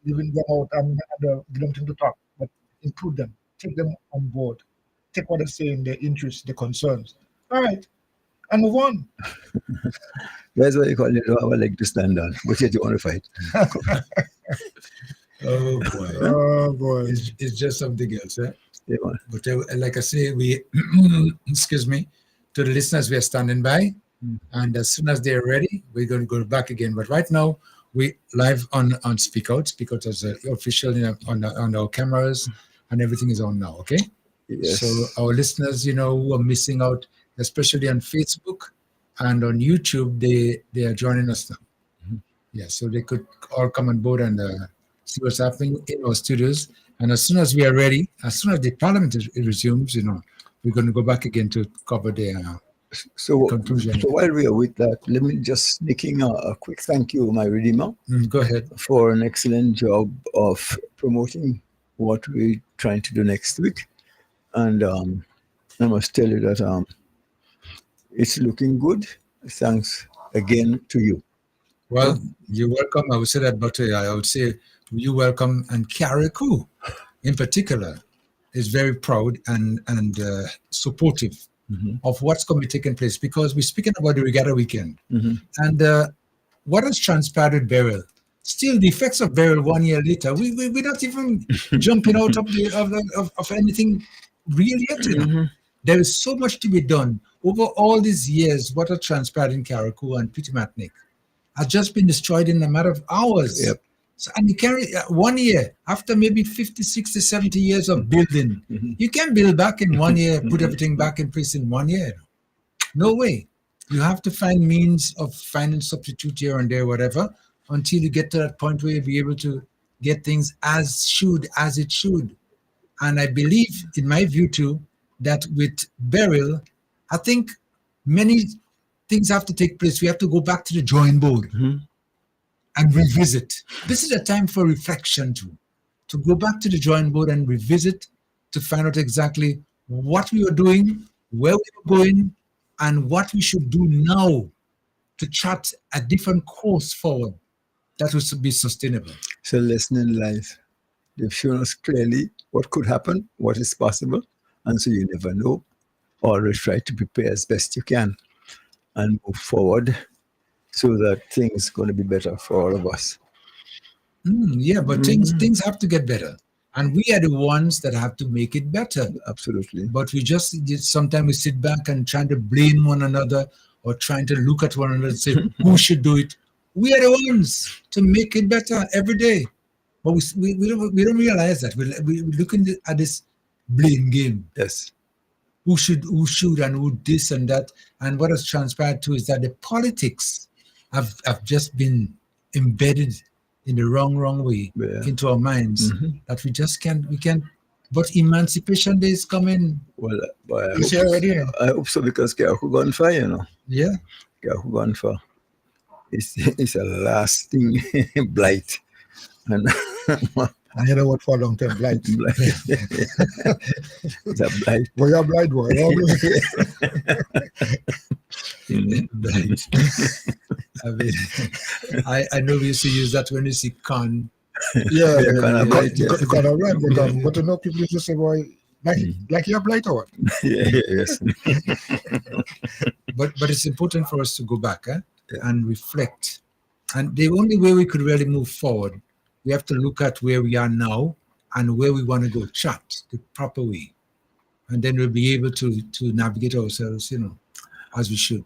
leaving them out and give them time to talk, but include them, take them on board, take what they say in their interests, their concerns. All right, and move on. That's why you call it have a leg to stand on, but yet you want to fight. Oh boy. Oh boy. It's just something else. Eh? Yeah, man. But like I say, we, excuse me, to the listeners, we are standing by. And as soon as they're ready, we're going to go back again. But right now, we live on Speak Out. Speak Out is official on our cameras, and everything is on now, okay? Yes. So our listeners, who are missing out, especially on Facebook and on YouTube, they are joining us now. Yeah, so they could all come on board and see what's happening in our studios. And as soon as we are ready, as soon as the parliament resumes, we're going to go back again to cover the conclusion. So while we are with that, let me just sneak in a quick thank you, my Redeemer. Go ahead. For an excellent job of promoting what we're trying to do next week. And I must tell you that it's looking good. Thanks again to you. Well, you're welcome. I would say that, but I would say you're welcome. And Carriacou, in particular, is very proud and supportive of what's going to be taking place, because we're speaking about the Regatta weekend. And what has transpired with Beryl, still the effects of Beryl 1 year later, we're not even jumping out of anything real yet. There is so much to be done. Over all these years, what has transpired in Carriacou and Pitimatnik has just been destroyed in a matter of hours. Yep. So, and you carry 1 year after maybe 50, 60, 70 years of building. You can't build back in 1 year, put everything back in place in 1 year. No way. You have to find means of finding substitute here and there, whatever, until you get to that point where you'll be able to get things as it should. And I believe, in my view too, that with Beryl, I think many things have to take place. We have to go back to the drawing board and revisit. This is a time for reflection too, to go back to the drawing board and revisit, to find out exactly what we were doing, where we were going, and what we should do now to chart a different course forward that will be sustainable. So lesson in life, they've shown us clearly what could happen, what is possible, and so you never know. Always try to prepare as best you can and move forward so that things are going to be better for all of us. Yeah, but things have to get better. And we are the ones that have to make it better. Absolutely. But sometimes we sit back and trying to blame one another or trying to look at one another and say, who should do it? We are the ones to make it better every day. But we don't realize that. We're looking at this blame game. Yes. Who should and who this and that. And what has transpired too is that the politics have just been embedded in the wrong way into our minds, that we can't. But Emancipation Day is coming. Well, it's already. I hope so, because Carriacou gone far, Yeah. Carriacou gone far. It's a lasting blight. And I hear what for long term blight. It's a blight. Well, you're blight, boy. I mean, I know we used to use that when you see con. Yeah, kind of blight. But to know people used to say, boy, like you're blight or what? Yes. But it's important for us to go back and reflect. And the only way we could really move forward, we have to look at where we are now and where we want to go, chart the proper way. And then we'll be able to navigate ourselves, as we should.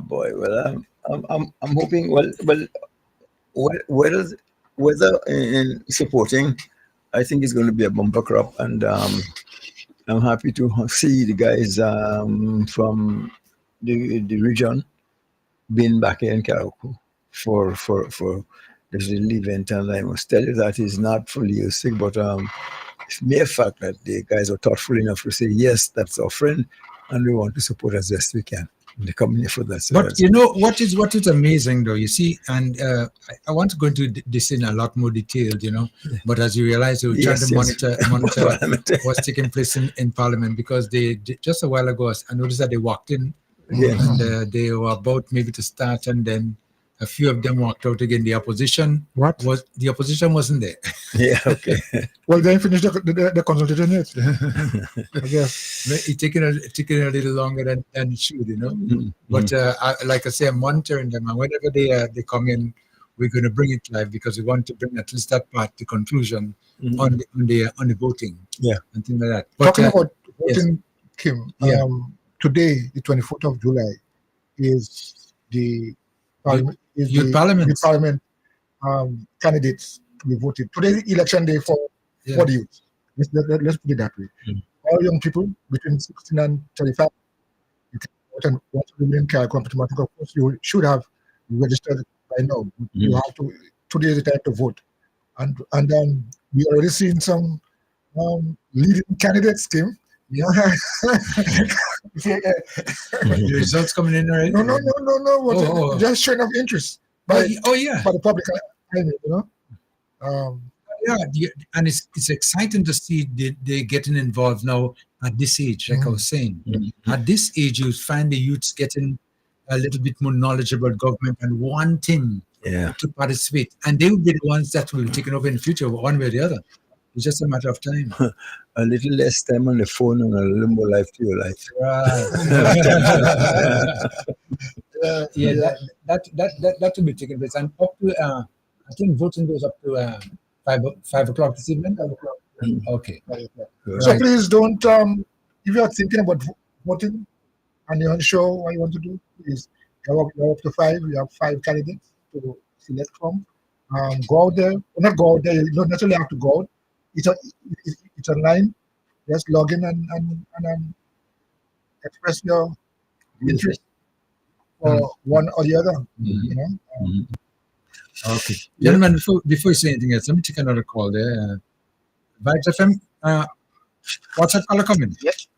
Boy, well, I'm hoping, whether in supporting, I think it's going to be a bumper crop. And I'm happy to see the guys from the region being back here in Carriacou for this little event, and I must tell you that is not fully using, but it's mere fact that the guys are thoughtful enough to say, yes, that's our friend, and we want to support as best we can. And they come here for that. So but what is amazing though, you see, and I want to go into this in a lot more detail, but as you realize, we're trying to monitor what's taking place in Parliament, because they just a while ago, I noticed that they walked in and they were about maybe to start, and then A few of them walked out again. The opposition wasn't there. Yeah, okay. Well, they finished the consultation yet. I guess. It's taking a little longer than it should, you know. Mm-hmm. But like I say, I'm monitoring them, and whenever they come in, we're going to bring it live because we want to bring at least that part to conclusion on the voting, and things like that. But, Talking about voting, Kim, Yeah. Today, the 24th of July, is the Youth Parliament. Candidates to be voted. Today is election day for the youth. Let's put it that way. All young people between 16 and 35, you can vote, and once you remain competent, of course, you should have registered by now. You have to. Today is the time to vote, and we already seen some leading candidates, Kim. Yeah. The results coming in already? No. Just showing of interest by the public. You know. And it's exciting to see they getting involved now at this age. Like I was saying, at this age, you find the youths getting a little bit more knowledgeable about government and wanting to participate, and they will be the ones that will be taken over in the future, one way or the other. It's just a matter of time. A little less time on the phone and a little more life to your life. Right. That will be taken place. And up to, I think voting goes up to 5 o'clock this evening. 5 o'clock. Okay. 5 o'clock. So please don't, if you are thinking about voting and you're unsure what you want to do, please, you're up to 5. You have 5 candidates to select from. Go out there. Not go out there. You don't necessarily have to go out. It's online. Just log in and express your interest for one or the other. You know. Okay, gentlemen. Before you say anything else, let me take another call there. Vibes FM. What's that caller coming? Yes.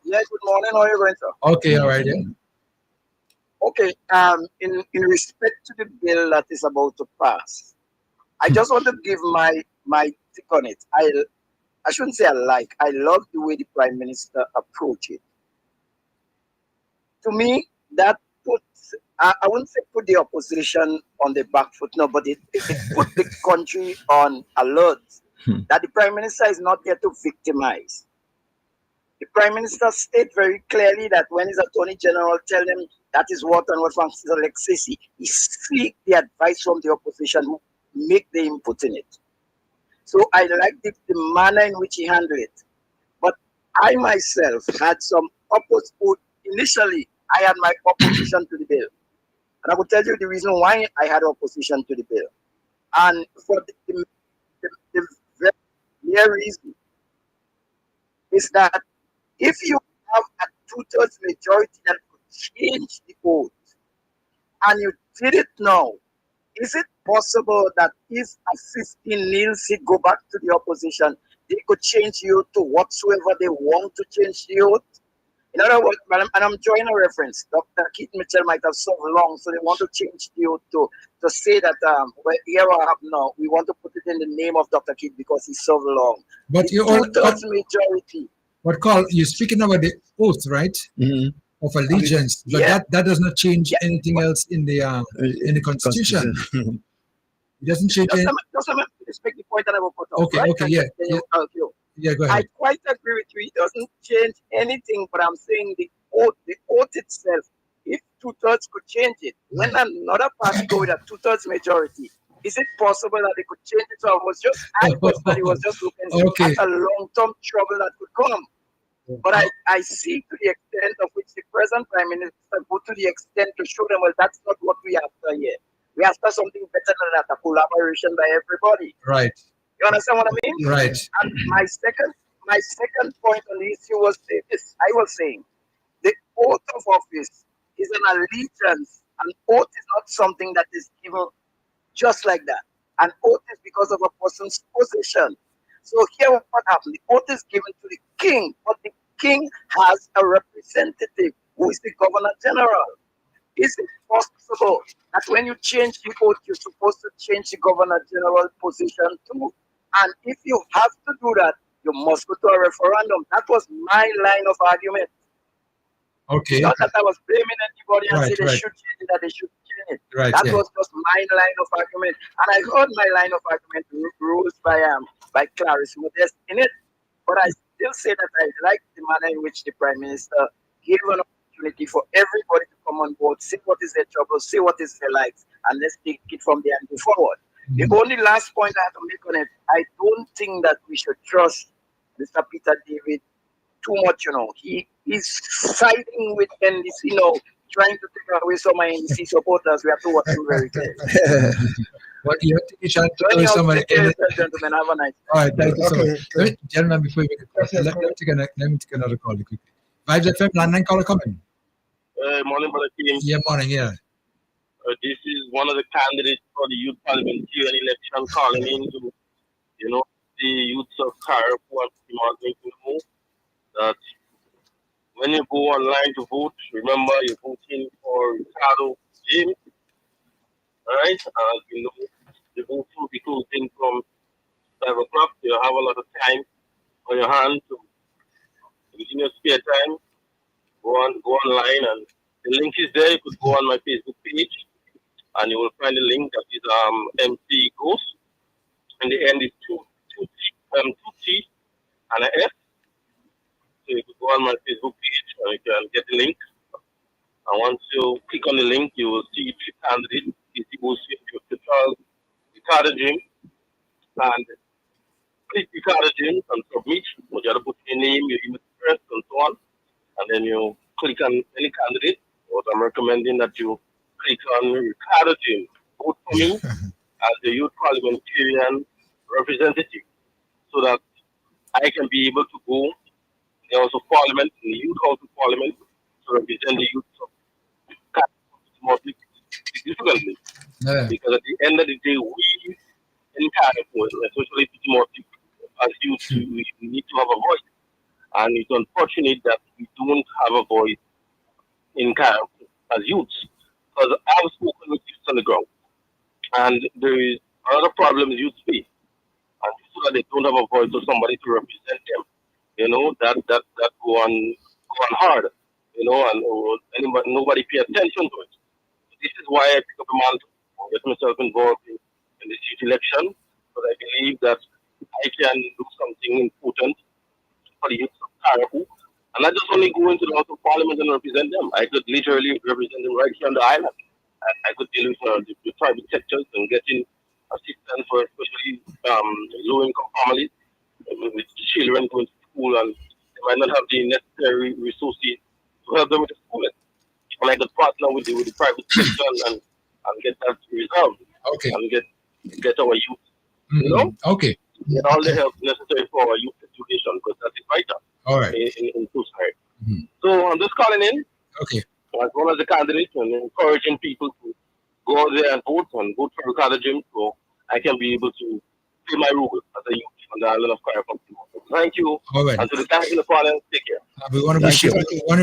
Yeah. Good morning. How are you going, sir? Okay. All right. Yeah. Okay. In respect to the bill that is about to pass, I just want to give my take on it. I shouldn't say I love the way the Prime Minister approached it. To me, that puts, I wouldn't say put the opposition on the back foot, no, but it put the country on alert that the Prime Minister is not there to victimize. The Prime Minister stated very clearly that when his Attorney General tell him that is what and what Francis Alexisi, he seek the advice from the opposition who make the input in it. So I like the manner in which he handled it. But I myself had some initially, I had my opposition to the bill. And I will tell you the reason why I had opposition to the bill. And for the very clear reason is that if you have a 2/3 majority that could change the vote, and you did it now, is it possible that if a 15-0 seat go back to the opposition, they could change you to whatsoever they want to change you? In other words, and I'm drawing a reference, Dr. Keith Mitchell might have served long, so they want to change you to say that here I have now, we want to put it in the name of Dr. Keith because he served long. But you all 2/3 majority. But Carl, you're speaking about the oath, right? Of allegiance, but that does not change anything else in the Constitution. It doesn't change anything. Just let me respect the point that I will put up. Okay, right? okay, yeah. Yeah, go I ahead. quite agree with you. It doesn't change anything, but I'm saying the oath itself, if 2/3 could change it, when another party go with a 2/3 majority, is it possible that they could change it? So I personally was just looking at a long-term trouble that could come. But I see to the extent of which the present Prime Minister go to the extent to show them, well, that's not what we after here. We after something better than that, a collaboration by everybody. Right. You understand what I mean? Right. And my second point on the issue was this. I was saying the oath of office is an allegiance. An oath is not something that is given just like that. An oath is because of a person's position. So here what happened. The oath is given to the king, but the king has a representative who is the Governor General. Is it possible that when you change the oath, you're supposed to change the Governor General position too? And if you have to do that, you must go to a referendum. That was my line of argument. Okay. Not that I was blaming anybody and say they Right. should change it, that they should change getting it. Right. That Yeah. was just my line of argument, and I heard my line of argument rules by Clarice Modest in it. But I still say that I like the manner in which the Prime Minister gave an opportunity for everybody to come on board, see what is their trouble, see what is their likes, and let's take it from there and go forward. The only last point I have to make on it, I don't think that we should trust Mr. Peter David too much. He's siding with NDC, trying to take away some of NDC supporters. We have to watch him very clearly. What do you think you shall So do anyhow, somebody? take care, gentlemen. Have a nice day. All right, thank you so Okay, much. okay. Gentlemen, before we make a call, Yes, let me take another call quickly. Vibes FM, landline caller coming. Morning, brother team. Yeah, morning, yeah. This is one of the candidates for the youth parliamentary election calling in to, the youths of Carib who are making to know that when you go online to vote, remember you're voting for Ricardo James, all right? As you know, the vote will be closing from 5 o'clock. You have a lot of time on your hand to, in your spare time, go online, and the link is there. You could go on my Facebook page, and you will find a link that is MC Ghost, and the end is two T and a F. So you could go on my Facebook page and you can get the link. And once you click on the link, you will see three candidates. You will see Ricardo James, and click Ricardo James and submit. You have to put your name, your email address, and so on. And then you click on any candidate. What I'm recommending that you click on Ricardo James. Vote for me as the youth parliamentarian representative, so that I can be able to go in the House of Parliament, in the youth House of Parliament, to represent the youth of more significantly. Yeah. Because at the end of the day, we in Caribou, especially Timothy, as youth, we need to have a voice. And it's unfortunate that we don't have a voice in Caribou as youths. Because I've spoken with youths on the ground, and there is another problem youth face. And so that they don't have a voice or somebody to represent them, that go on hard, and nobody pay attention to it. This is why I pick up the mantle, get myself involved in this youth election, because I believe that I can do something important for the youth of Caribou. And not just only go into the House of Parliament and represent them, I could literally represent them right here on the island. I could deal with the private sectors and getting assistance for especially low-income families with children going to school, and they might not have the necessary resources to help them with the schooling. And I could partner with the private sector and get that resolved. Okay. And get our youth, Okay. get all the help necessary for our youth education, because that is vital. All right. In society. So I'm just calling in Okay. as one of the candidates and encouraging people to go out there and vote for Ricardo James, so I can be able to play my role as a youth on the island of Caribou. Thank you. All right. And to the guys in the parliament, take care. We want to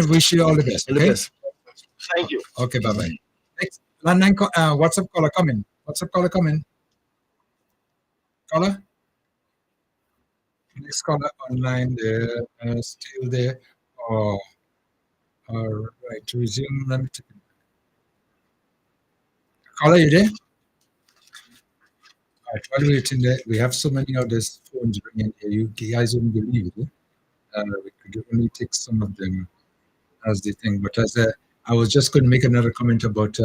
wish you all the best. All the Okay. best. Thank you. Okay. Bye bye. Next landline. WhatsApp caller coming. WhatsApp caller coming. Caller. Next caller online there, still there. Oh, all right. To resume, let me take it. Caller, you there? All right. While we're waiting there, we have so many of these phones ringing here. You guys wouldn't believe it. We could only take some of them as the thing. But as I was just going to make another comment about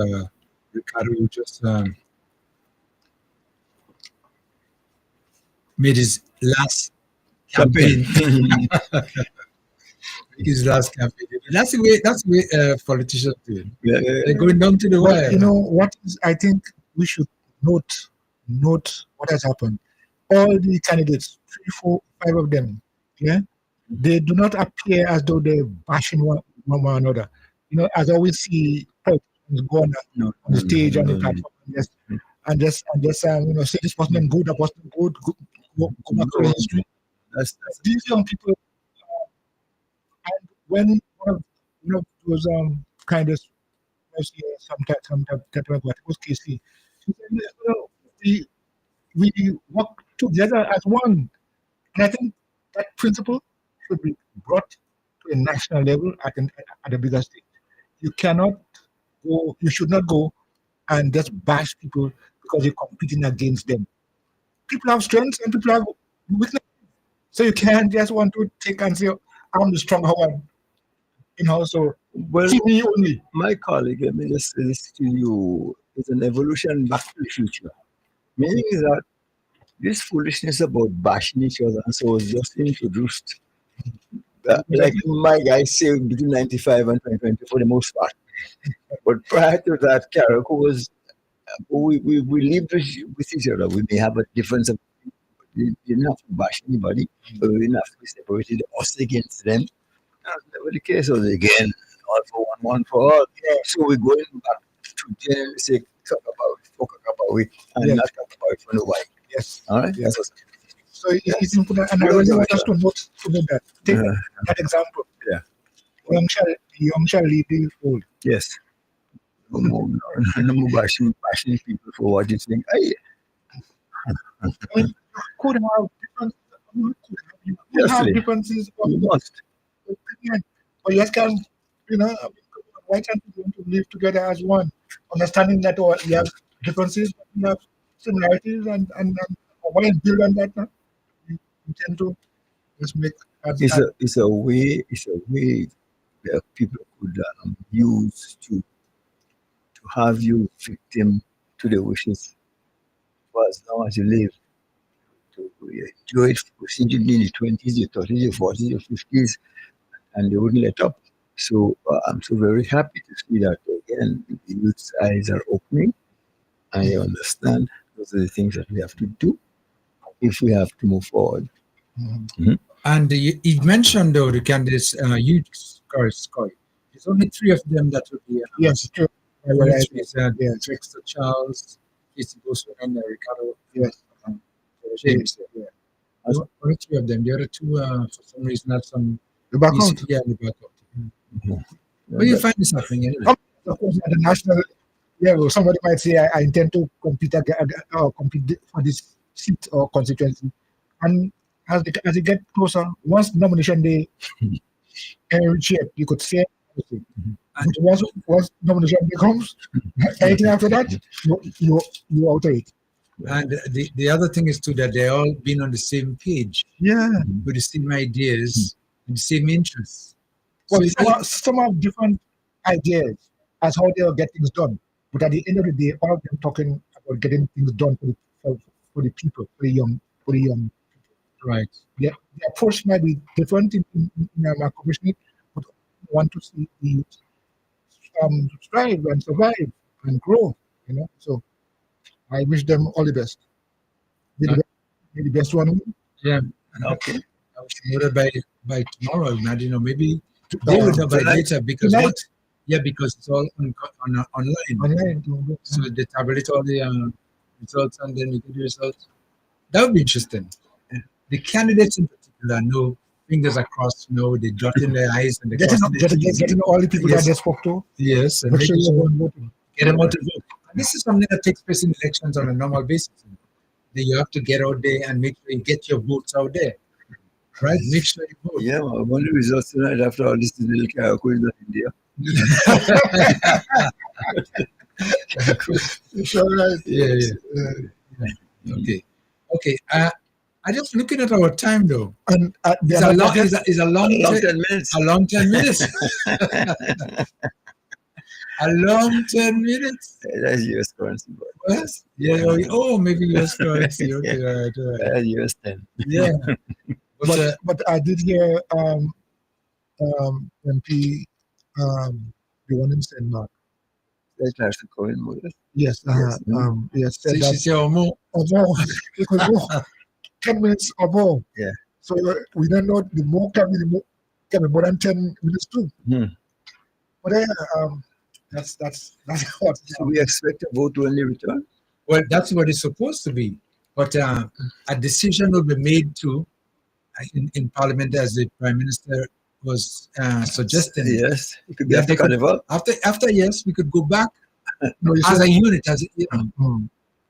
Ricardo, who just made his last campaign. His last campaign. That's the way politicians do it. Yeah, They're going down to the But wire. you know what is? I think we should note what has happened. All the candidates, 3, 4, 5 of them, yeah, they do not appear as though they're bashing one another. As I always see politicians go on the stage on the platform and just say this person good, that person good, go back to the history. That's These young people, and when one of those candidates was here some type of what was Casey, she said, we work together as one. And I think that principle should be brought to a national level at a bigger stage. You should not go and just bash people because you're competing against them. People have strengths and people have weaknesses. So you can't just want to take and say, I'm the stronger one. So Well, see me only. my colleague, let me just say this to you, is an evolution back to the future. Meaning is that this foolishness about bashing each other and so was just introduced. Like my guys say between 95 and 2020 for the most part. But prior to that, Carrick was we lived with each other. We may have a difference of we didn't have to bash anybody, but we didn't have to be separated us against them. That's never the case. So again, all for one for all. So we're going back to generally say talk about it and not talk about it for nobody. Yes. All right? Yes. That's So it's important, and I really want us to note that. Take that example. Yeah. Young shall lead the fold. yes. No more bashing people for what you think. I mean, you could have differences. You could have Definitely. differences of You must. opinion, but yes, why can't we want to live together as one, understanding that we have differences, but we have similarities, and why build on that now? We tend to just make It's a way that people could use to have you victim to the wishes for as long as you live. To enjoy it procedurally in the 20s, your 30s, your 40s, your 50s, and they wouldn't let up. So I'm so very happy to see that again, the youth's eyes are opening. I understand those are the things that we have to do if we have to move forward. And you mentioned though the candidates youth score. There's only 3 of them that would be yes, true. Dexter Charles, Casey Boston, and Ricardo. Yes. James. Yeah. Only 3 of them. The other 2, for some reason, had some. The back out. Yeah, the back out. But you find this happening anyway. Of course, at the national level, somebody might say, I intend to compete for this seat or constituency. And as they get closer, once nomination day reach it, you could say everything. And once nomination day comes, anything after that, you alter it. And the other thing is too that they're all been on the same page. Yeah. With the same ideas and the same interests. Well, So some have different ideas as how they'll get things done. But at the end of the day, all of them talking about getting things done for the people, for the young people. Right. The approach might be different in our commission, but we want to see the youth strive and survive and grow. So I wish them all the best. May the best one win. Yeah. Okay. I was promoted by tomorrow. Imagine, maybe they will know by later because tonight. because it's all online. Online. So they tabulate all the results and then we get the results. That would be interesting. The candidates in particular know fingers are crossed, they dot in their eyes and they getting all the people that they spoke to. Yes, and Make sure you go and vote. get them out to vote. And this is something that takes place in elections on a normal basis. Then you have to get out there and make sure you get your votes out there. Right? Make sure you vote. Yeah, I want the results tonight after all this little Carrick in India. Sure, right. Yeah. Okay. I'm just looking at our time though. And It's a long 10 minutes. A long 10 minutes. A long 10 minutes. That's US currency. What? Yeah. Oh, maybe US currency. Okay, right. That's US 10. Yeah. But I did hear MP the one in St. Mark. That tries to go in with it. Yes. Yes. Said that She or more. it could go 10 minutes or more. Yeah. So we don't know the more can be more than 10 minutes too. But that's what. So we expect a vote when they return? Well, that's what it's supposed to be. But a decision will be made too in Parliament, as the Prime Minister was suggesting. Yes, it could be after Carnival. After yes, we could go back as a unit,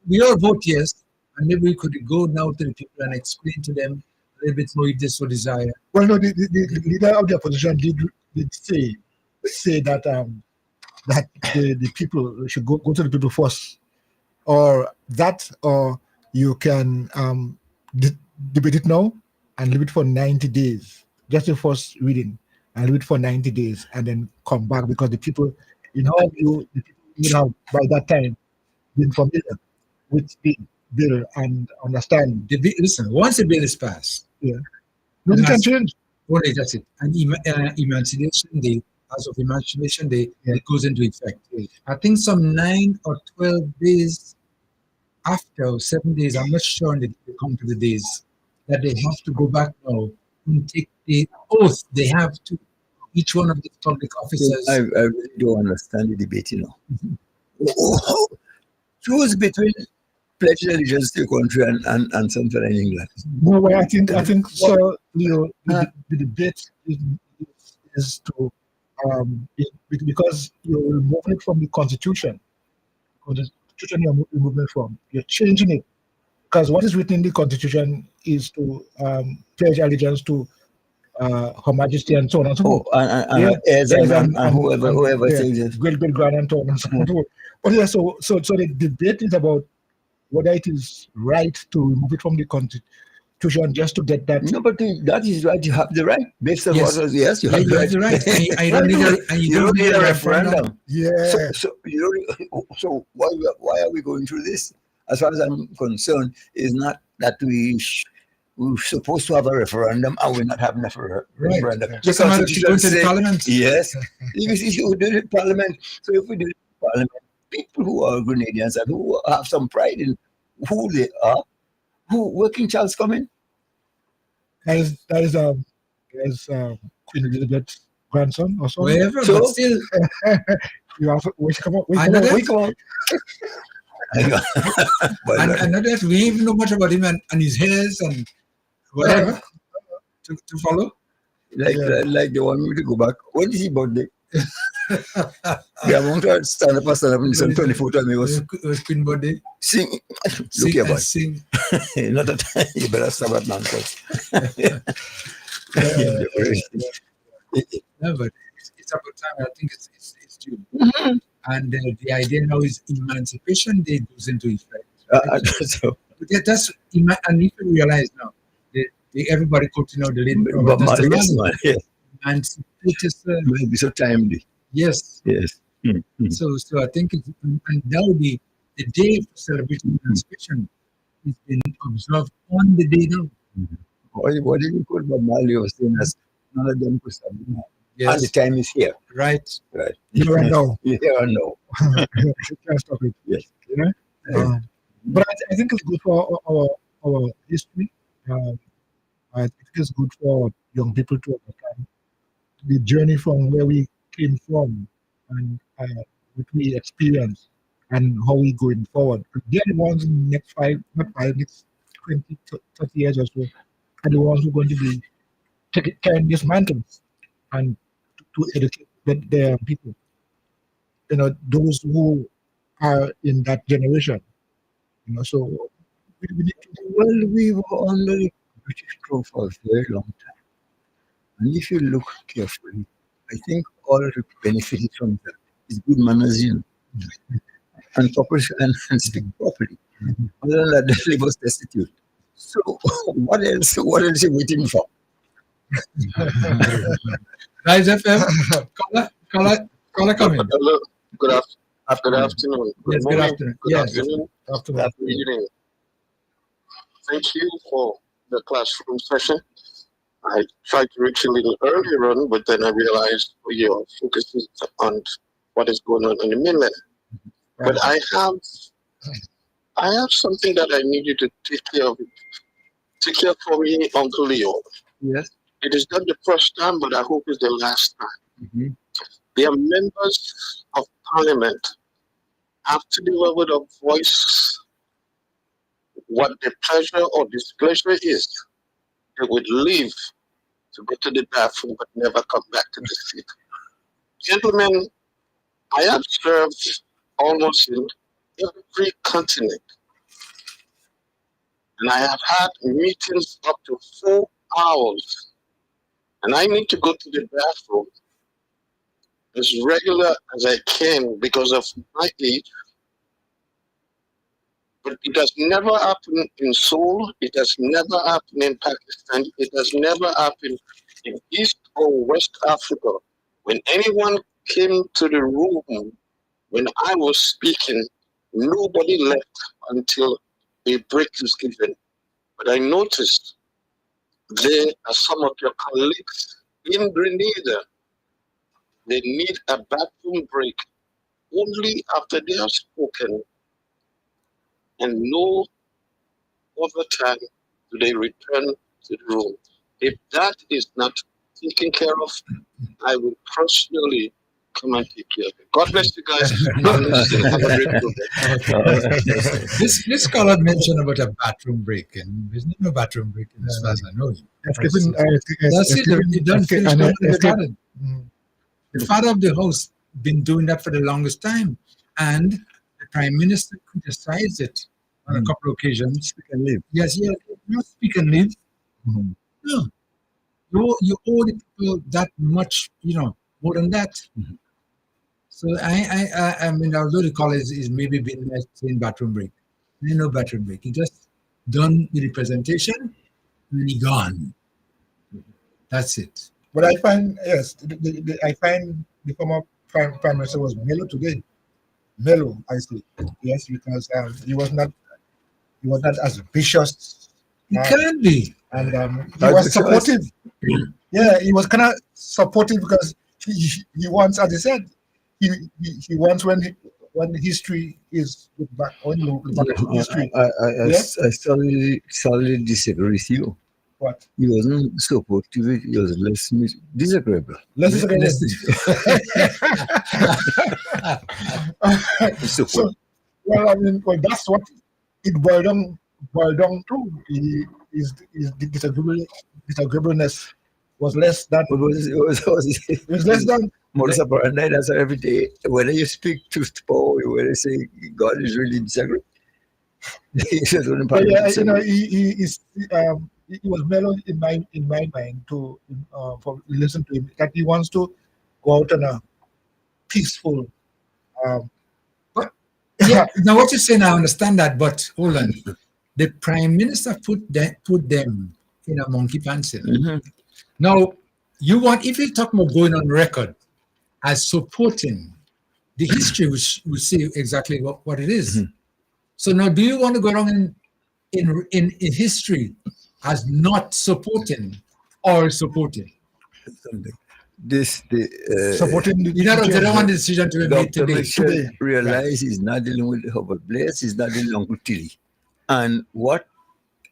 we all vote yes, and maybe we could go now to the people and explain to them a little bit more if they so desire. Well, no, the leader of the opposition did say that that the people should go to the people first, or that, or you can debate it now and leave it for 90 days, just the first reading, and leave it for 90 days, and then come back, because the people, in our view, the people will have by that time been familiar with the bill and understand. Listen, once the bill is passed, Yeah, nothing can change. only that's it. And Emancipation Day, as of Emancipation Day, Yeah. it goes into effect. I think some 9 or 12 days after, or 7 days, I'm not sure, they come to the days that they have to go back now and take the oath. They have to, each one of the public officers. I really don't understand the debate, Choose between pledging allegiance to your country and something in England. No, well, I think so. The debate is to because you're removing it from the constitution. Constitution you're removing from. You're changing it, because what is written in the constitution is to pledge allegiance to Her Majesty and so on and so forth. And whoever yeah, says it. great grand and so on and so forth. But yeah, so the debate is about whether it is right to remove it from the constitution just to get that. No, but that is right. You have the right. Based on Yes. what was, yes, you have you have the right. And you don't you don't need a referendum. referendum. Yeah. So you don't. So why are we going through this? As far as I'm concerned, is not that we're supposed to have a referendum and we're not having a referendum. Right. Just a matter of going to the parliament. Yes. If you do it in parliament, so if we do it in parliament, people who are Grenadians and who have some pride in who they are, who working child's coming. That is Queen Elizabeth's grandson or so. Wherever, So- but still, You have to come on. I know that. Wake up. and not that we even know much about him and his hairs and whatever to follow. Like they want me to go back. When is his birthday? Yeah, I want to stand up and listen 24 times. It was Queen birthday. sing. Look here, boy. Sing. Not that you better stop that nonsense. No, but it's about time. I think it's due. Mhm. And the idea now is Emancipation Day goes into effect. So, But yeah, and if you realize now, everybody got to know the late but Mr. yes, Raleigh. man, yes. Emancipate yourself. It be so timely. Yes. Yes. Mhm. So I think and now the day for celebrating emancipation is being observed on the day now. What did you put Bob Marley was saying as none of them could stop the man. And the Yes. time is here. Right. Right. Here and now. Here and now. You can't stop it. Yes. Yeah. But I think it's good for our history. I think it's good for young people to understand the journey from where we came from and what we experienced and how we going forward. They're the ones in the next next 20, 30 years or so, are the ones who are going to be carrying these mantles and to educate their people. Those who are in that generation. So we need to. Well, we were under the British crown for a very long time. And if you look carefully, I think all who benefited from that is good manners, and proper and speak properly. Other than that, the labor was destitute. So what else? What else are you waiting for? Rise FM. Caller coming. Hello. Good afternoon. Yes, good afternoon. Good Yes. afternoon. After Good evening. Thank you for the classroom session. I tried to reach a little earlier on, but then I realized your focus is on what is going on in the mainland. But I have something that I need you to take care of. Take care for me, Uncle Leo. Yes. It is not the first time, but I hope it's the last time. Mm-hmm. They are members of parliament have to deliver with a voice what their pleasure or displeasure is. They would leave to go to the bathroom but never come back to the seat. Gentlemen, I have served almost in every continent. And I have had meetings up to 4 hours. And I need to go to the bathroom. as regular as I can because of my age. But it has never happened in Seoul. It has never happened in Pakistan. It has never happened in East or West Africa. When anyone came to the room when I was speaking, nobody left until a break is given. But I noticed there are some of your colleagues in Grenada. They need a bathroom break only after they have spoken, and no other time do they return to the room. If that is not taken care of, I will personally come and take care of it. God bless you guys. I'm listening. Have a great day. This caller mentioned about a bathroom break, and there's no bathroom break as far as I know. That's it. It done finished what they started. The father of the house been doing that for the longest time, and the prime minister criticized it on a couple of occasions. Speak and live. Yes, not speak and live. No, you owe the people that much, more than that. So I mean, although the caller is maybe been saying bathroom break, there's no bathroom break. He just done with the presentation and he gone. That's it. But I find, yes, I find the former prime minister was mellow today. Mellow, I say. Yes, because he was not as vicious. He can't be. And he was supportive. Yeah, he was kind of supportive because he wants, as I said, he wants when history is look back on history. I solidly disagree with you. What? He wasn't supportive, he was less disagreeable. Less disagreeable. So, well, I mean, that's what it boiled down to. His disagreeableness was less than. It was less than. Modus operandi, that's every day. Whether you speak truth to power, whether you say God is really disagree. He was mellow in my mind to listen to him, that he wants to go out on a peaceful. Now what you say now, I understand that, but hold on. The prime minister put them in a monkey pencil. Now if you talk about going on record as supporting the history, which will say exactly what it is. So now, do you want to go along in history as not supporting or supporting? Supporting they don't want the decision to be made today. Realize he's not dealing with Hubert Blaise, he's not dealing with Tilly. And what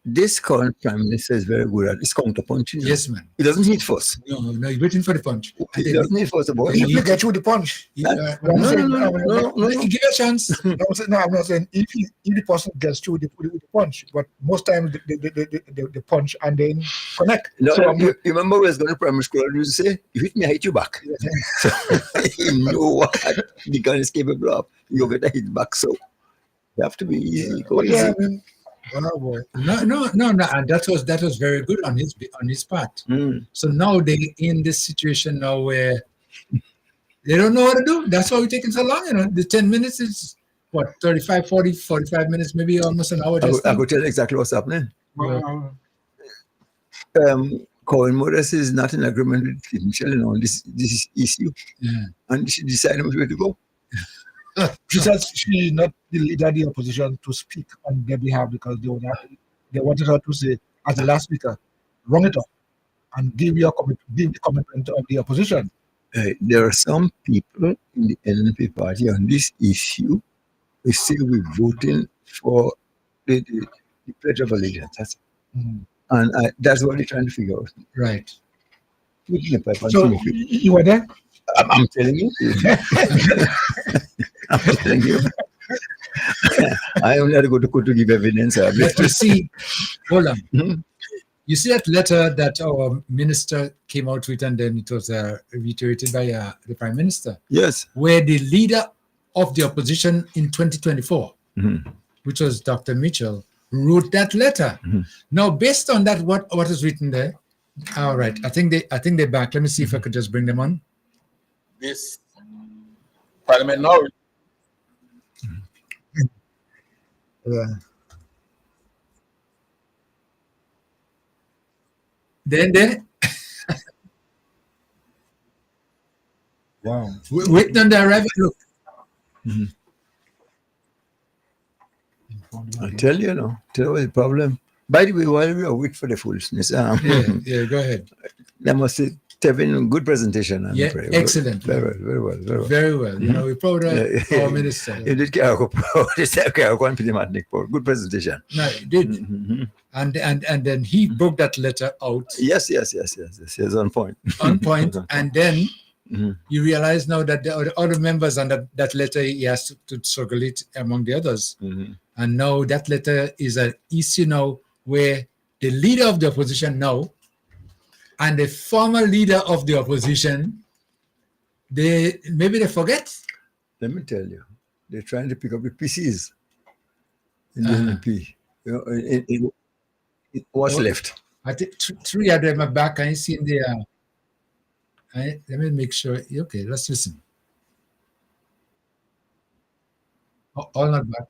this current prime minister is very good at is counter-punching. Yes, man. He doesn't hit first. No, he's waiting for the punch. He doesn't hit first. He get you with the punch. No. Give it a chance. I'm not saying if the person gets you with the punch, but most times the punch and then connect. No, so you remember when I was going to primary school, I used to say, you hit me, I hit you back. So you know what the gun is capable of. You get a hit back, so you have to be easy. I mean, no, and that was very good on his part. So now they in this situation now where they don't know what to do. That's why we're taking so long. The 10 minutes is what, 35, 40, 45 minutes, maybe almost an hour. I will tell you exactly what's happening. Colin Morris is not in agreement with Michelle on this issue, and she decided which way to go. She says she is not the leader of the opposition to speak on their behalf because they wanted her to say, as the last speaker, wrong it up and give the commitment of the opposition. There are some people in the NNP party on this issue who say we're voting for the Pledge of Allegiance. And that's what they're trying to figure out. Right. So you were there? I'm telling you. I'm telling you. I only had to go to court to give evidence. But you see, hold on. You see that letter that our minister came out with, and then it was reiterated by the prime minister. Yes. Where the leader of the opposition in 2024, which was Dr. Mitchell, wrote that letter. Now, based on that, what is written there? All right. I think they're back. Let me see if I could just bring them on. This Parliament now. Yeah. Then Wow. waiting on the revenue. I tell you, tell you the problem. By the way, while we are waiting for the foolishness, Yeah, go ahead. I must say, Tevin, good presentation. I'm Yeah, afraid. excellent. Very well, very well, very well. Very well. You know, we're proud of our minister. You did care about good presentation. No, he did. Mhm. And then he broke that letter out Yes, on point. on point. And then Mhm. you realize now that the other members under that letter, he has to circulate among the others. Mhm. And now that letter is an issue now where the leader of the opposition now and the former leader of the opposition, they forget. Let me tell you, they're trying to pick up the PCs in the Uh-huh. NP. What's left? I think three of them are back. I see in there. Let me make sure. Okay, let's listen. All not back.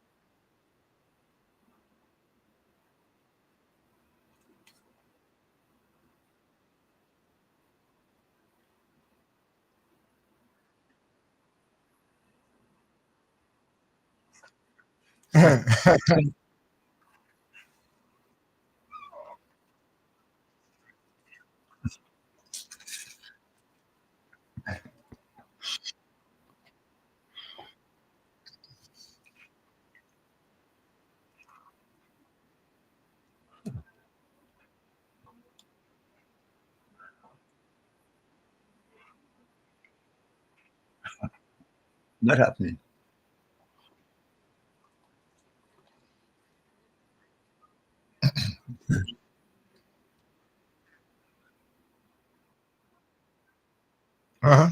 Not happening. Uh-huh.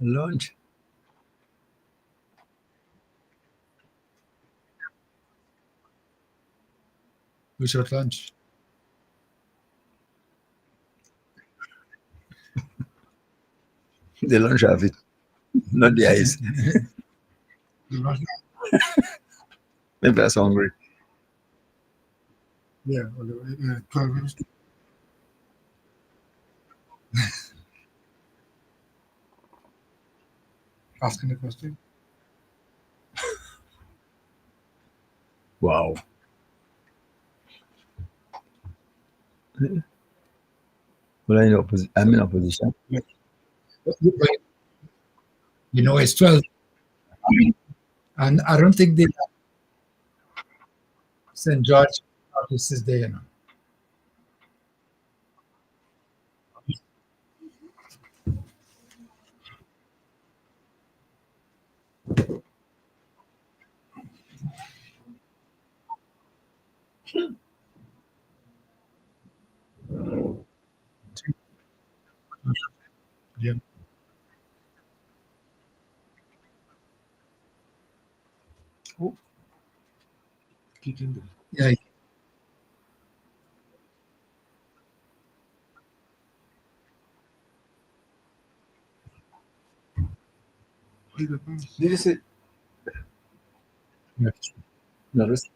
Launch. We should lunch. The lunch have it, not the eyes. Maybe that's hungry. Yeah, 12 minutes. Asking the question. Wow. Well, I'm in opposition. You know, it's 12. And I don't think they St. George office is there, you know. Yeah. Get in there. Yeah, Hold the pass. Did you see? No, that's-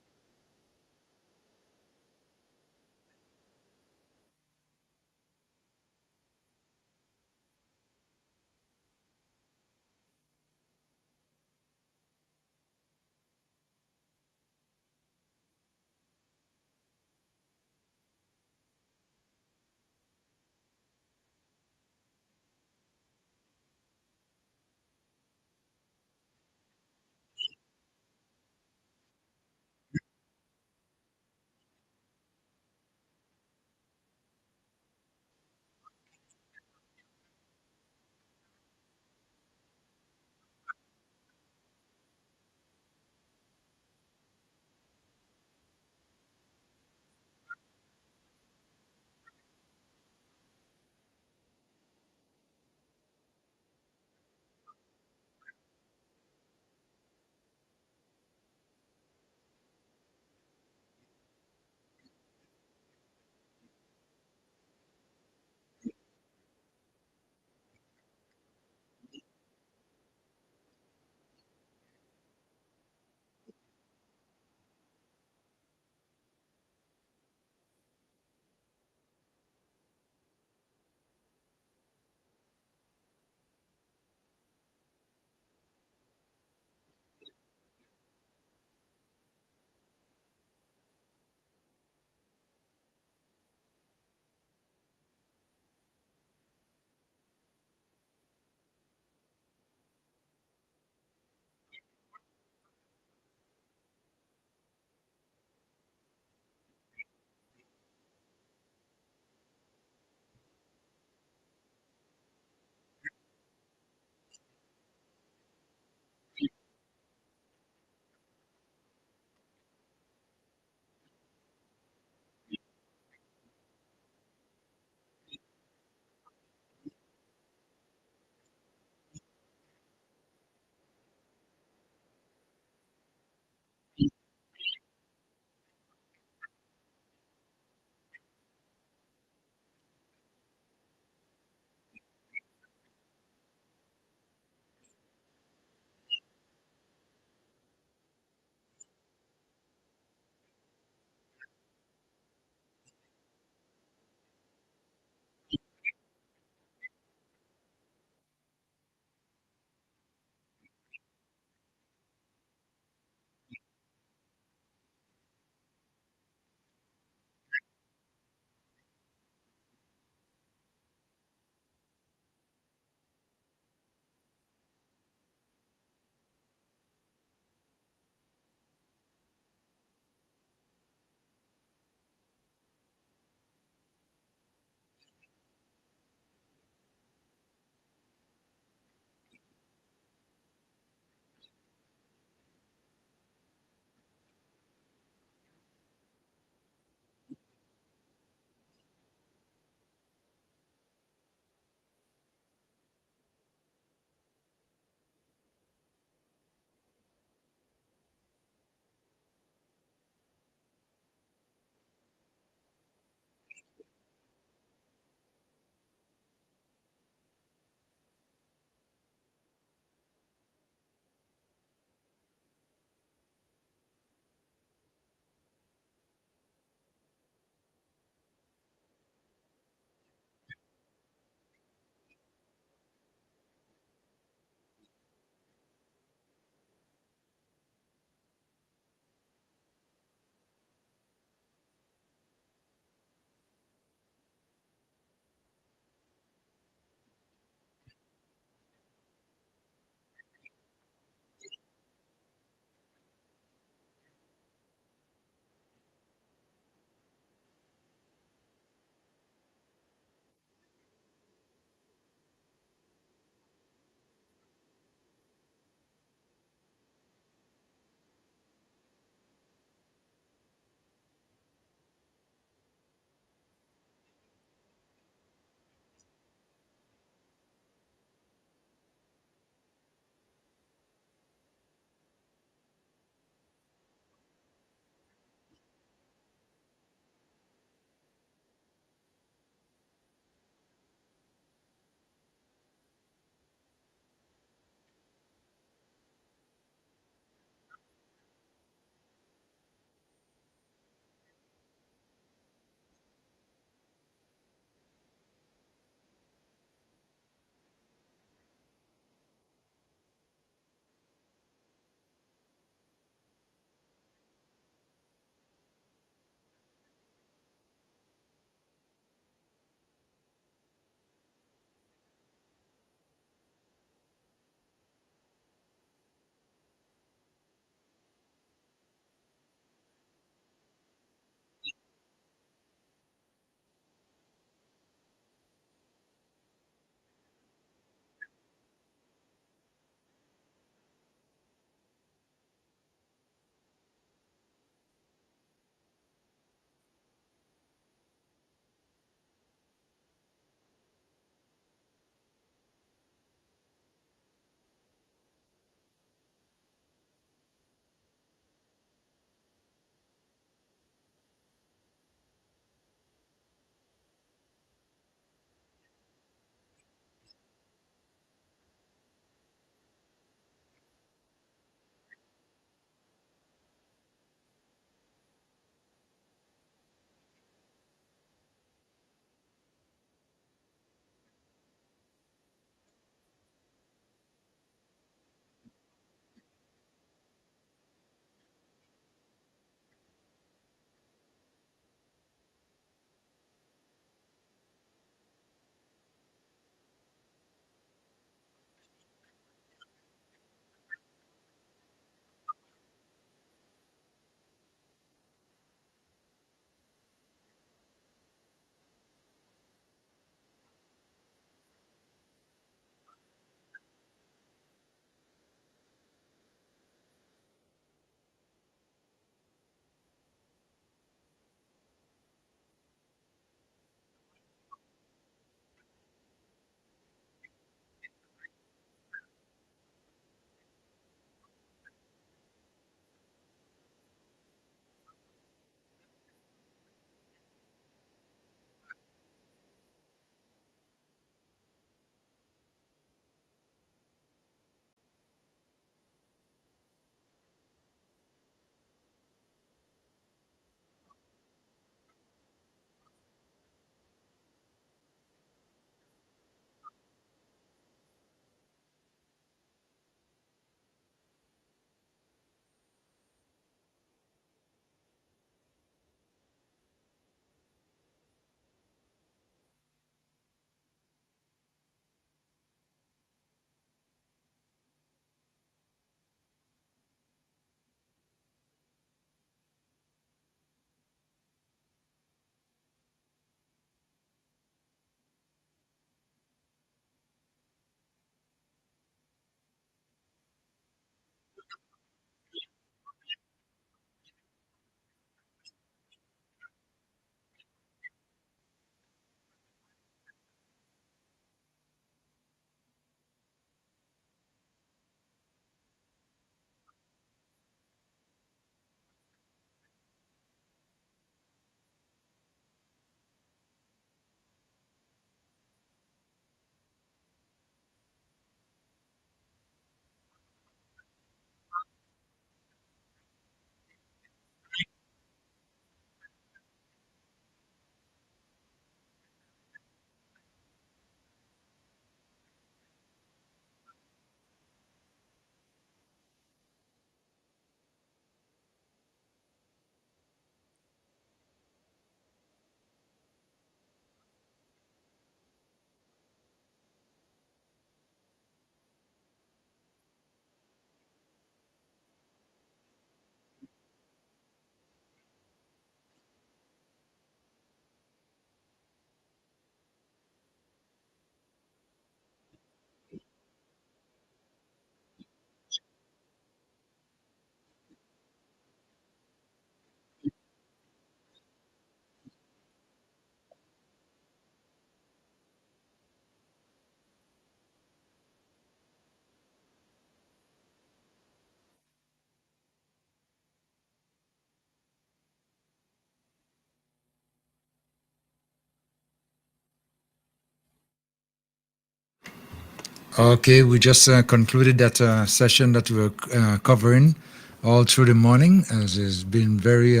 Okay, we just concluded that session that we were covering all through the morning, as has been very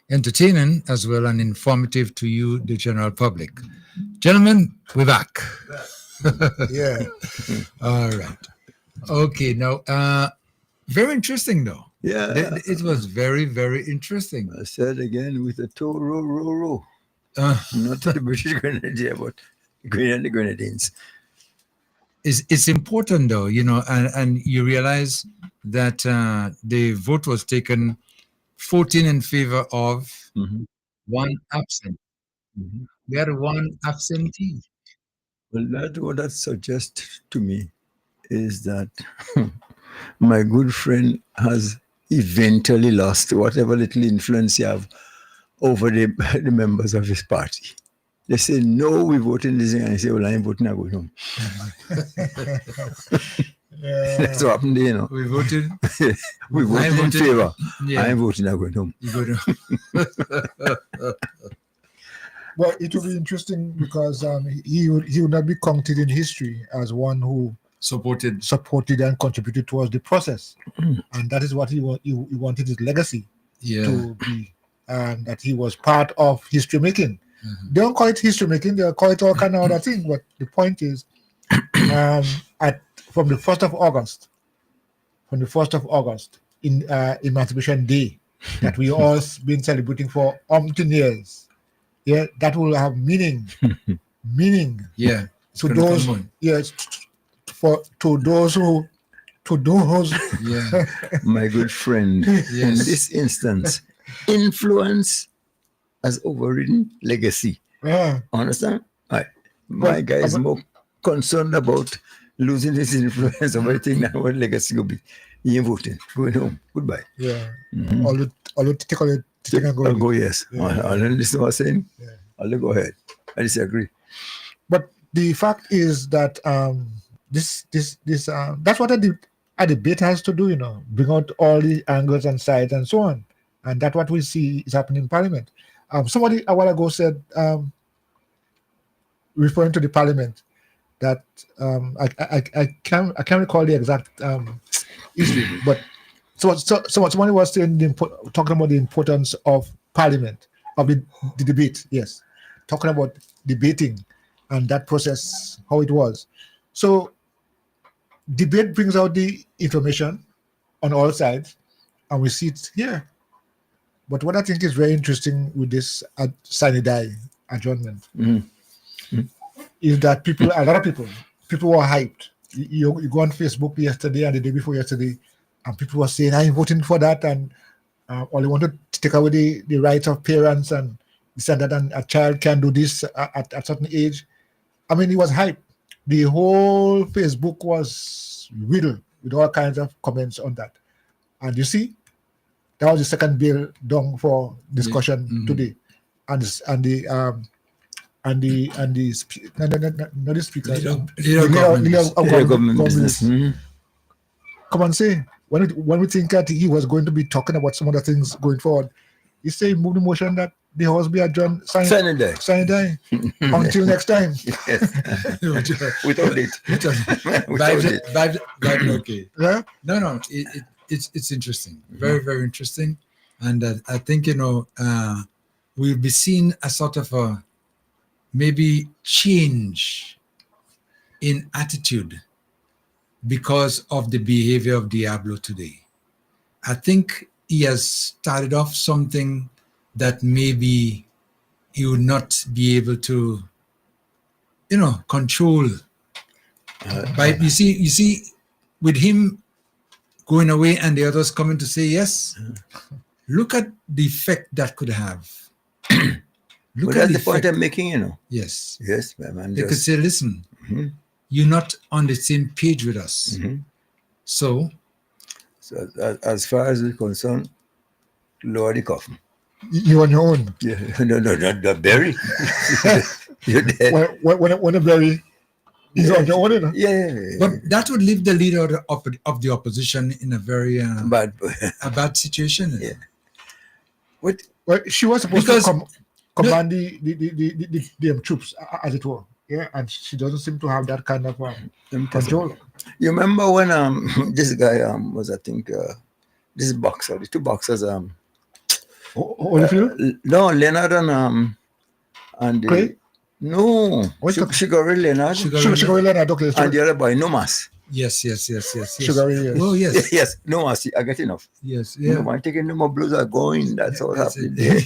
entertaining as well and informative to you, the general public. Gentlemen, we're back. Yeah. All right. Okay, now, very interesting though. Yeah. It was very, very interesting. I said again with a toe row. Uh, Not to the British Grenadier, but the Grenadines. it's important though, and you realize that the vote was taken 14 in favor of, Mhm. 1 absent. Mhm. We had 1 absentee. Well, what that suggests to me is that my good friend has eventually lost whatever little influence he have over the members of his party. They say, no, we vote in this thing. And I say, well, I ain't voting, I go home. That's what happened, We voted. we voted in favor. Yeah. I ain't voting, I go home. You go to- Well, it will be interesting because he would not be counted in history as one who supported and contributed towards the process, and that is what he wanted his legacy to be, and that he was part of history making. They don't call it history making; they call it all kind of other thing. But the point is, from the 1st of August, in Emancipation Day, that we all been celebrating for umpteen years. Yeah, that will have meaning. Yeah. To those, yes, to those. Yeah. My good friend, in this instance, influence has overridden legacy. Yeah. Understand? Right. My guy is more concerned about losing his influence of everything than what legacy will be. He ain't voting. Going home. Goodbye. Yeah. Mhm. Although take and go. I'll go, yes. Yeah. I'll listen to what I'm saying. Yeah. I'll go ahead. I disagree. But the fact is that that's what a debate has to do, bring out all the angles and sides and so on. And that's what we see is happening in Parliament. Somebody a while ago said, referring to the Parliament, that I can't recall the exact issue, but somebody was saying talking about the importance of Parliament, of the debate, yes, talking about debating and that process, how it was. So debate brings out the information on all sides, and we see it here. But what I think is very interesting with this sine die adjournment is that a lot of people were hyped. You go on Facebook yesterday and the day before yesterday, and people were saying, I'm voting for that, and or they wanted to take away the rights of parents and this and that, and a child can do this at a certain age. I mean, it was hype. The whole Facebook was riddled with all kinds of comments on that. And you see, that was the second bill done for discussion today, and the government business. Come and say when we think that he was going to be talking about some other things going forward, he say move the motion that the House be adjourned, sign a die until next time. Yes. Without it. Okay. Yeah? No. It's interesting. Very, very interesting. And I think, we'll be seeing a sort of a maybe change in attitude because of the behavior of Diablo today. I think he has started off something that maybe he would not be able to, control. But you see, with him going away and the others coming to say yes, look at the effect that could have. Look at the point I'm making, Yes. Yes, man. They could say, listen, you're not on the same page with us. So as far as we're concerned, lower the coffin. You on your own. Yeah, no, bury. You're dead. When a bury, he's on your own. Yeah. But that would leave the leader of the opposition in a very bad situation. Yeah. Well, she was supposed to command the troops, as it were. Yeah, and she doesn't seem to have that kind of Let me tell you. control. You remember when this guy was, I think, this boxer, the two boxers, Holyfield? no, Leonard and the Craig? no What's the- Sugar Leonard Sugar Leonard, okay. and the other boy Numas. Yes. Sugar Ray, yes. Oh, yes. Yes, Numas. I get enough. Yes. Yeah. Yeah. Man, taking no more blues are going. That's all Yes, happening there.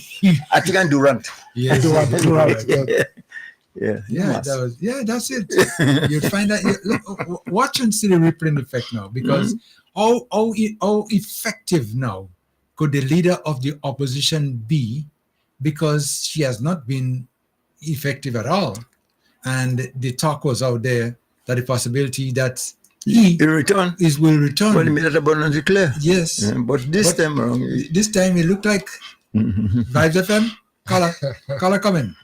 I think I'm Durant. Yes. Durant, yeah. Yeah, Yeah, Numas. that's it. You find that. Watch and see the rippling effect now, because how effective now could the leader of the opposition be, because she has not been effective at all, and the talk was out there that the possibility that he In return, will return. well, he made that abundantly clear. Yes, Yeah, but this time around, this time it looked like Vibes FM. Caller coming.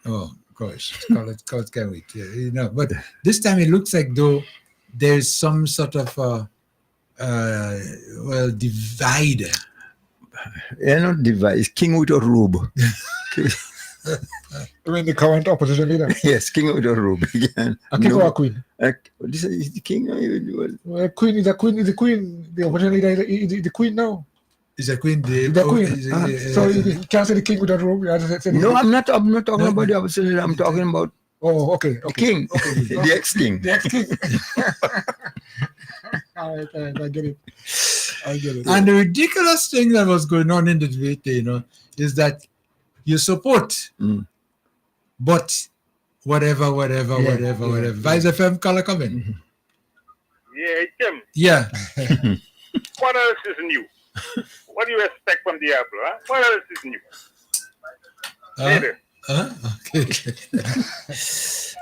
Oh gosh, caller can't wait. Yeah, you know, but this time it looks like though there's some sort of divide. not device, king with a robe. I mean, the current opposition leader. Yes, king with a robe. A king or a queen? This is the king. Well, queen is a queen. Is the queen. The opposition leader is the queen now. Is a queen The queen. So you can't say the king without robe. You have to say the No, queen. I'm not talking about the opposition. I'm talking about Oh, okay. the king, the ex-king. The ex-king. All right, I get it. And the ridiculous thing that was going on in the debate, is that you support, but whatever. Vice FM, caller coming. Yeah, Tim, Yeah. what else is new? What do you expect from the apple, huh? What else is new? Later. Okay.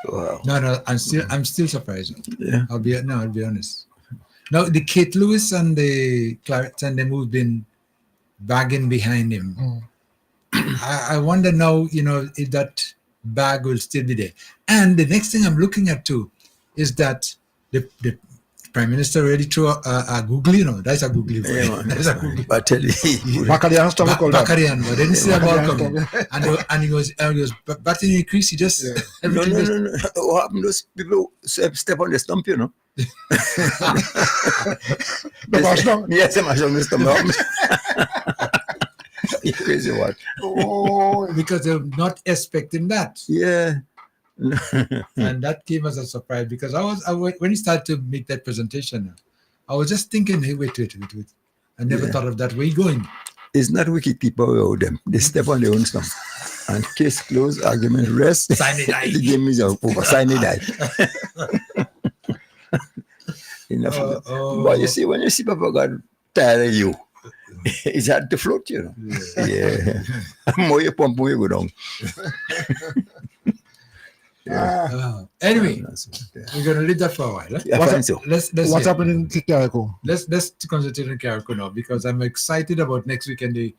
Wow. No, I'm still surprised. Yeah. I'll be honest. Now the Kate Lewis and the Clarence and them who've been bagging behind him. I wonder now, if that bag will still be there. And the next thing I'm looking at too is that the Prime Minister already threw a googly, that's a googly. Yeah, man. That's a googly. I tell you, Bacarian stuff called that. Bakarian, but didn't see a ball coming. Bacarian And he was batting in the crease. He just everything just- no. What happened? Those people step on the stump, The mash down. Yes, I'm on the stump. You crazy what? Oh, because they're not expecting that. Yeah. And that came as a surprise, because I when he started to make that presentation, I was just thinking, hey, wait. I never thought of that. Where you going? It's not wicked people without them. They step on their own stump. And case closed, argument rest. Sign it, aye. The game is over. Sign it, aye. Enough. But you see, when you see Papa God tired of you, it's hard to float, Yeah. More you pump, more you go down. Anyway, we're gonna leave that for a while. Huh? I find so. Let's what's happening in Kikariko? Let's concentrate on Carrico now, because I'm excited about next weekend, the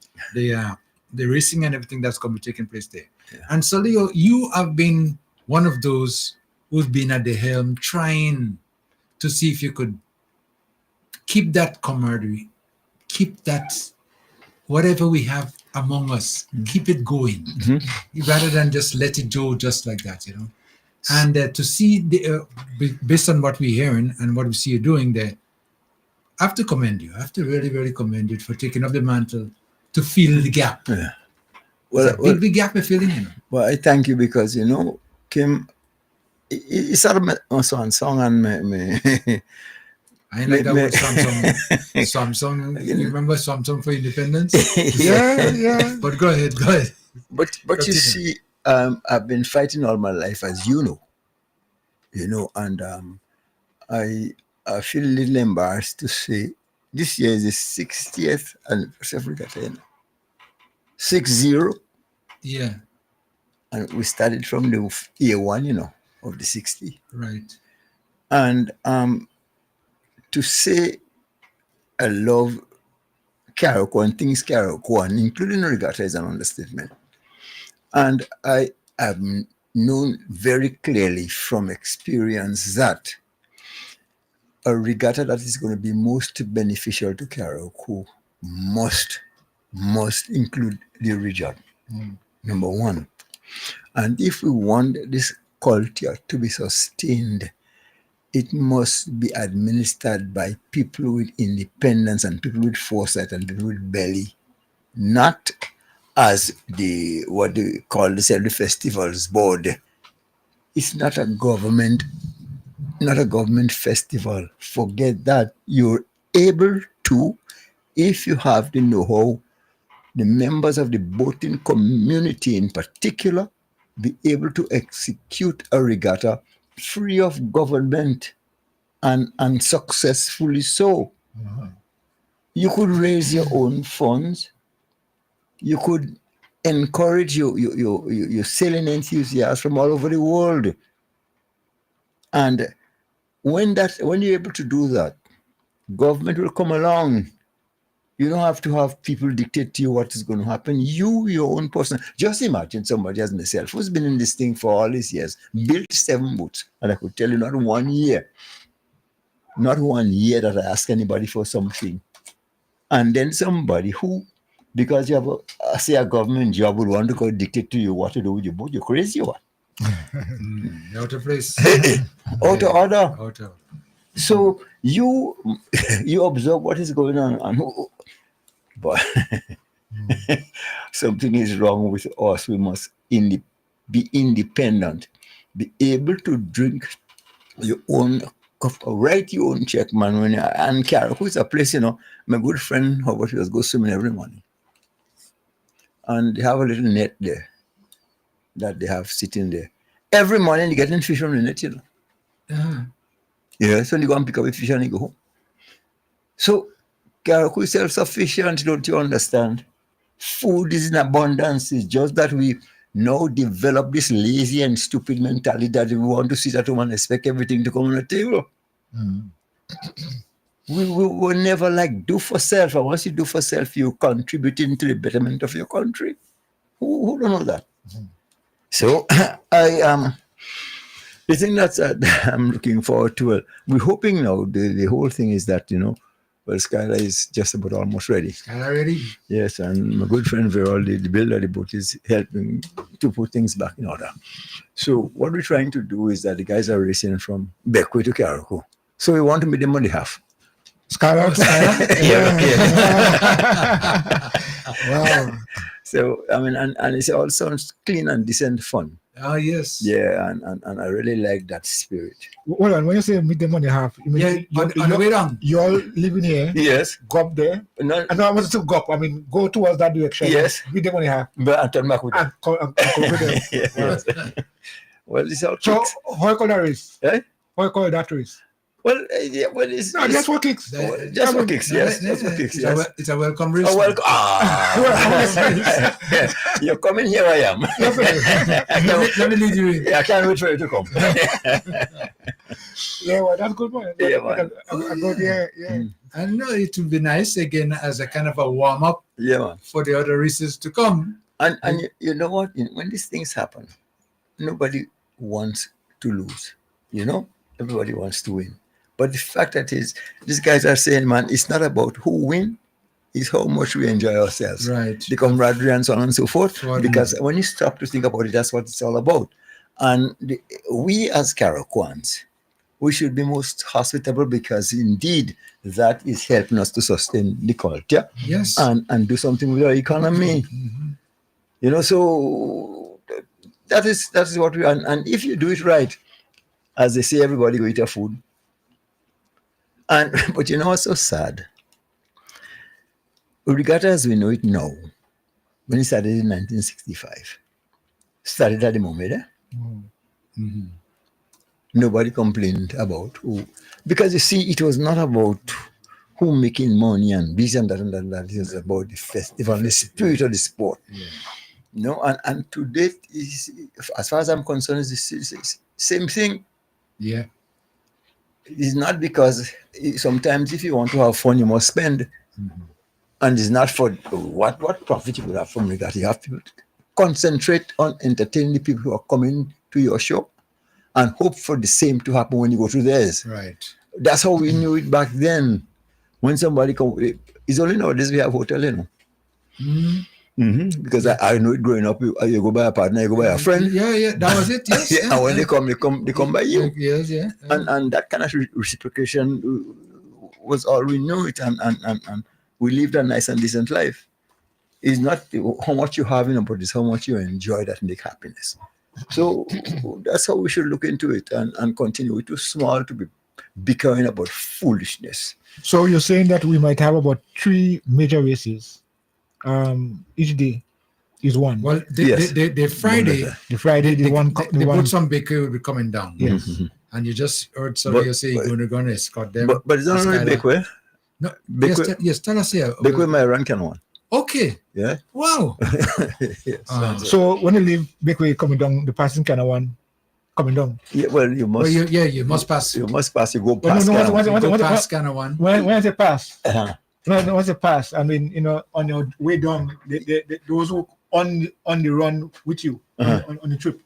racing and everything that's going to be taking place there. Yeah. And so, Leo, you have been one of those who's been at the helm trying to see if you could keep that camaraderie, keep that whatever we have among us, keep it going, rather than just let it go just like that, And to see, based on what we're hearing and what we see you doing there, I have to commend you. I have to really, really commend you for taking up the mantle to fill the gap. Yeah. It's a big gap we're filling, Well, I thank you because, Kim, it's a song and me. I ain't like that word Samsung. Samsung, you remember Samsung for independence? Yeah. But go ahead. But you Continue. see, I've been fighting all my life, as you know, and I feel a little embarrassed to say this year is the 60th anniversary of Regatta. 60, Yeah, and we started from the year one, of the 60, right. and to say I love Carrico and things Carrico, and including Regatta, is an understatement. And I have known very clearly from experience that a regatta that is going to be most beneficial to Carrico must include the region, number one. And if we want this culture to be sustained, it must be administered by people with independence and people with foresight and people with belly, not as what they call the festivals board. It's not a government festival. Forget that. You're able to, if you have the know-how, the members of the boating community in particular, be able to execute a regatta free of government and successfully so. You could raise your own funds. You could encourage your sailing enthusiasts from all over the world. And when you're able to do that, government will come along. You don't have to have people dictate to you what is going to happen. You, your own person. Just imagine somebody as myself who's been in this thing for all these years, built 7 boats, and I could tell you not 1 year that I ask anybody for something. And then somebody who, because you have a government job, would want to go dictate to you what to do with your boat. You're crazy, what? Out of place. Out of order. Out of. So you observe what is going on, but something is wrong with us. We must be independent, be able to drink your own cup, write your own check, man. And Carriacou is a place, my good friend Howard was go swimming every morning, and they have a little net there that they have sitting there every morning. They getting fish from the net, Yeah, so you go and pick up a fish and you go home. So, Carriacou is self-sufficient, don't you understand? Food is in abundance. It's just that we now develop this lazy and stupid mentality that we want to sit at home and expect everything to come on the table. We will never do for self. And once you do for self, you're contributing to the betterment of your country. Who don't know that? So, the thing that I'm looking forward to, we're hoping now, the whole thing is that, Skylar is just about almost ready. Skylar ready? Yes, and my good friend Verol, the builder of the boat, is helping to put things back in order. So what we're trying to do is that the guys are racing from Beckway to Carriacou. So we want to meet them on the half. Skylar to Skylar? Yeah. Wow. So, and it all sounds clean and decent fun. Oh, yes. Yeah, and I really like that spirit. Hold on, when you say meet them on the half, you mean on the way down. You all living here? Yes. Go up there? No, I know I want to go up. I mean, go towards that direction. Yes. Meet them on the half. But I turn back with them. And come with them. Yes. Well, it's all So, kicks. how you call that race? Eh? How you call that race? Well, it's... No, just for kicks. Just for kicks, yes. Just for kicks, yes. It's a welcome race. Oh, welcome. You're coming, here I am. Let me lead you in. Yeah, I can't wait for you to come. Yeah, well, that's good, man. Yeah, man. I go there, yeah. I know it will be nice again as a kind of a warm-up Yeah, man. for the other races to come. And you know what? When these things happen, nobody wants to lose. Everybody wants to win. But the fact that is, these guys are saying, man, it's not about who win, it's how much we enjoy ourselves. Right. The camaraderie and so on and so forth. Right. Because when you stop to think about it, that's what it's all about. And we as Carriacouans, we should be most hospitable because indeed that is helping us to sustain the culture. Yes. And do something with our economy. So that is what we are. And if you do it right, as they say, everybody go eat your food. But what's so sad? Regatta as we know it now, when it started in 1965, started at the moment, Nobody complained about who. Because you see, it was not about who making money and this and that and that. It was about the festival, the spirit of the sport. Yeah. And to date, as far as I'm concerned, it's the same thing. Yeah. It's not because sometimes if you want to have fun, you must spend. And it's not for what profit you will have from Regatta. You have to concentrate on entertaining the people who are coming to your show and hope for the same to happen when you go to theirs. Right. That's how we knew it back then. When somebody come, it's only nowadays we have hotel, Because I know it growing up. You go by a partner, you go by a friend. Yeah, that was it. Yes. And when they come by you. Yes, yeah. And that kind of reciprocation was all we knew it, and we lived a nice and decent life. It's not how much you have in, but it's how much you enjoy that make happiness. So that's how we should look into it and continue. We're too small to be bickering about foolishness. So you're saying that we might have about 3 major races. Each day is one. Well, the Friday, the one. They put some bakery will be coming down. Yes. And you just heard somebody say you're going to escort them. But it's not only bakery. No, Bakery. yes, tell us here. Bakery my run can one. Okay. Yeah. Wow. Yes. So when you leave bakery coming down, the passing kind of one coming down. Yeah, well, you must. You must pass. You must pass. You go past. Go past kind of one. When I say pass, Uh-huh. once you pass, I mean, on your way down, those who on the run with you on the trip,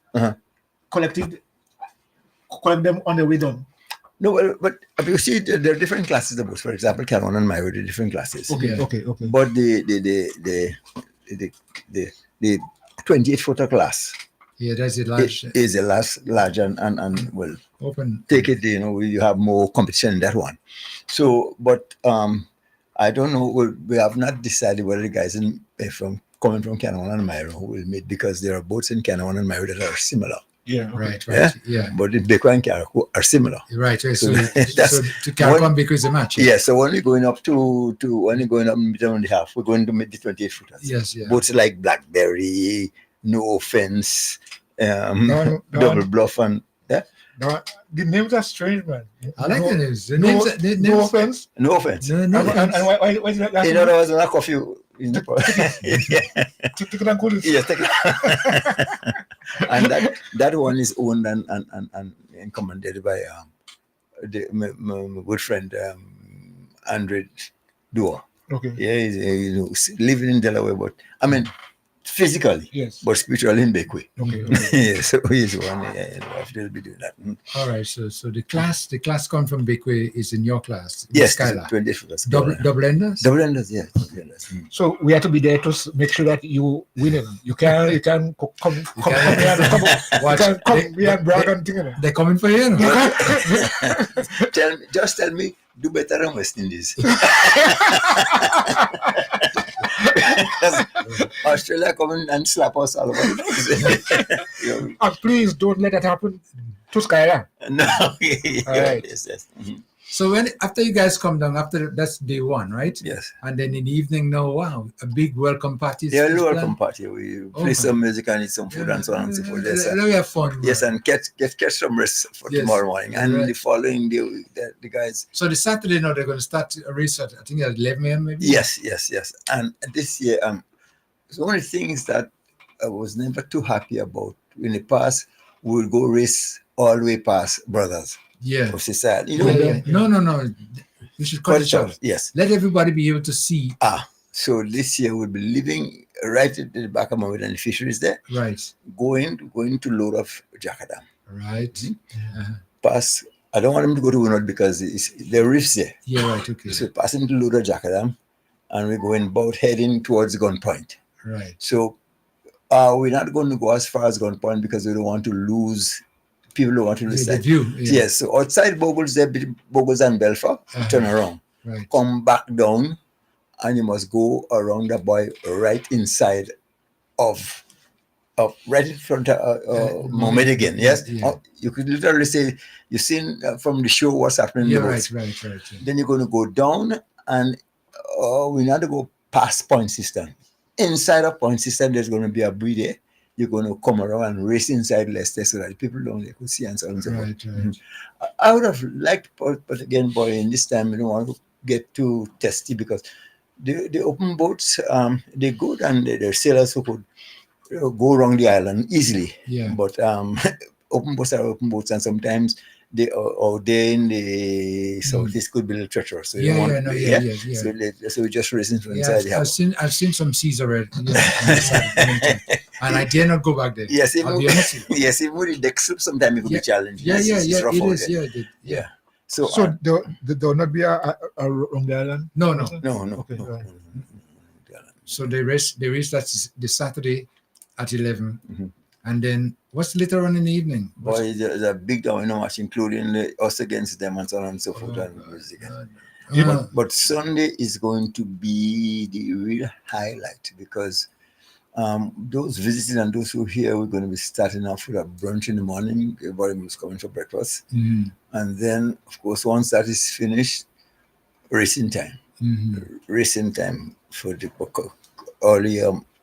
collect them on the way down. No, but you see, there are different classes of books. For example, Canon and Mywood are different classes. Okay. But the 28-footer class That's a large. is a large and well, Open. take it. You have more competition in that one. So, but I don't know. We have not decided whether the guys coming from Canon and Myro will meet, because there are boats in Canon and Myro that are similar. Yeah. Right. Yeah. But the Baker and Caracou are similar. Right. So that's to Caracou and Baker is a match. Yeah. So when we're going up when you're going up middle and the half, we're going to meet the 28 footers. Yes. Yeah. Boats like Blackberry, No Offense, Double Bluff, and The names are strange, man. I like the names. The No names. offense. No Offense. No And why is that last In name? other words, not coffee. In the Ticket and cool. yeah, and that one is owned and commanded by my good friend Andre Dua. Okay. Yeah, he's living in Delaware, but I mean physically, Yes. but spiritually in Bakeway. Okay. Yeah, so he's one. They'll be doing that. All right. So the class come from Bakeway is in your class. Yes, Skylar. 20 footers. Double enders. Double enders, yeah. Double enders. So we have to be there to make sure that you win it. You can come here and come here and brag and thing. They're coming for you. Just tell me, do better than West Indies. Australia come and slap us all over the place. And please don't let that happen to Skylar. No, Right. yes. So after you guys come down, that's day one, right? Yes. And then in the evening, a big welcome party. Yeah, a welcome party. We play some music and eat some food and so on and so forth. Yes, Let me have fun. yes, and catch some rest for tomorrow morning. And the following day, the guys. So the Saturday now they're going to start a race at, I think at 11 a.m. maybe. Yes. And this year, one of the things that I was never too happy about in the past, we would go race all the way past Brothers Yeah. of Society. No. We should cut it short. Yes. Let everybody be able to see. So this year we'll be living right at the back of my way, and the fisheries there. Right. Going to load off Jackadam. Right. Pass. I don't want him to go to Winod because there are reefs there. Yeah. Right. Okay. So passing to load of Jackadam, and we're going about heading towards Gun Point. Right. So we're not going to go as far as Gun Point because we don't want to lose. People don't want to lose The that. view. Yeah. Yes. So outside Boggles, there, Boggles and Belfort, turn around, Right. come back down, and you must go around the boy right inside of right in front of Mohammed again. Yes. Yeah. You could literally say you've seen from the show what's happening. Yeah. in the Right. boats. Right. Then you're going to go down, and we need to go past Point System. Inside of Point System, there's going to be a breed there. You're going to come around and race inside Leicester so that people don't could see and so on and so forth. Right. I would have liked, but again, boy, in this time, we don't want to get too testy because the open boats, they're good and they're sailors who could go around the island easily. Yeah. But open boats are open boats, and sometimes they are there in the southeast could be a little treacherous. So So we just racing from inside the house. I've seen some seas already. And I dare not go back there. Yes, I'll be honest with you. yes, even with the deck slip, sometimes it could be challenging. Yeah. It's rough It out is. there. Yeah. Yeah. So there will not be a on the island? No. no. Okay, right. So they race that the Saturday at 11, Mhm. and then what's later on in the evening? Boy, there's a big domino match, including us against them and so on and so forth. And music. But Sunday is going to be the real highlight because those visiting and those who are here, we're going to be starting off with a brunch in the morning. Everybody was coming for breakfast. Mhm. And then, of course, once that is finished, racing time. Mhm. Racing time for the early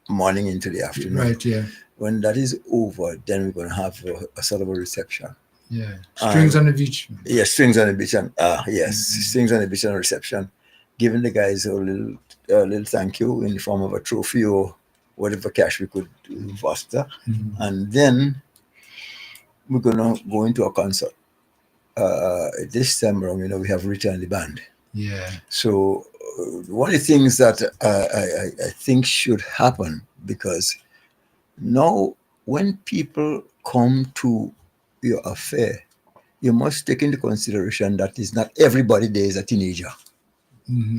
morning into the afternoon. Right, yeah. When that is over, then we're going to have a sort of a reception. Yeah. Strings on the beach. Yes, strings on the beach and strings on the beach and a reception. Giving the guys a little thank you in the form of a trophy or whatever cash we could foster. And then we're gonna go into a concert. This time around, we have Rita and the band. Yeah. So one of the things that I think should happen, because now when people come to your affair, you must take into consideration that is not everybody there is a teenager.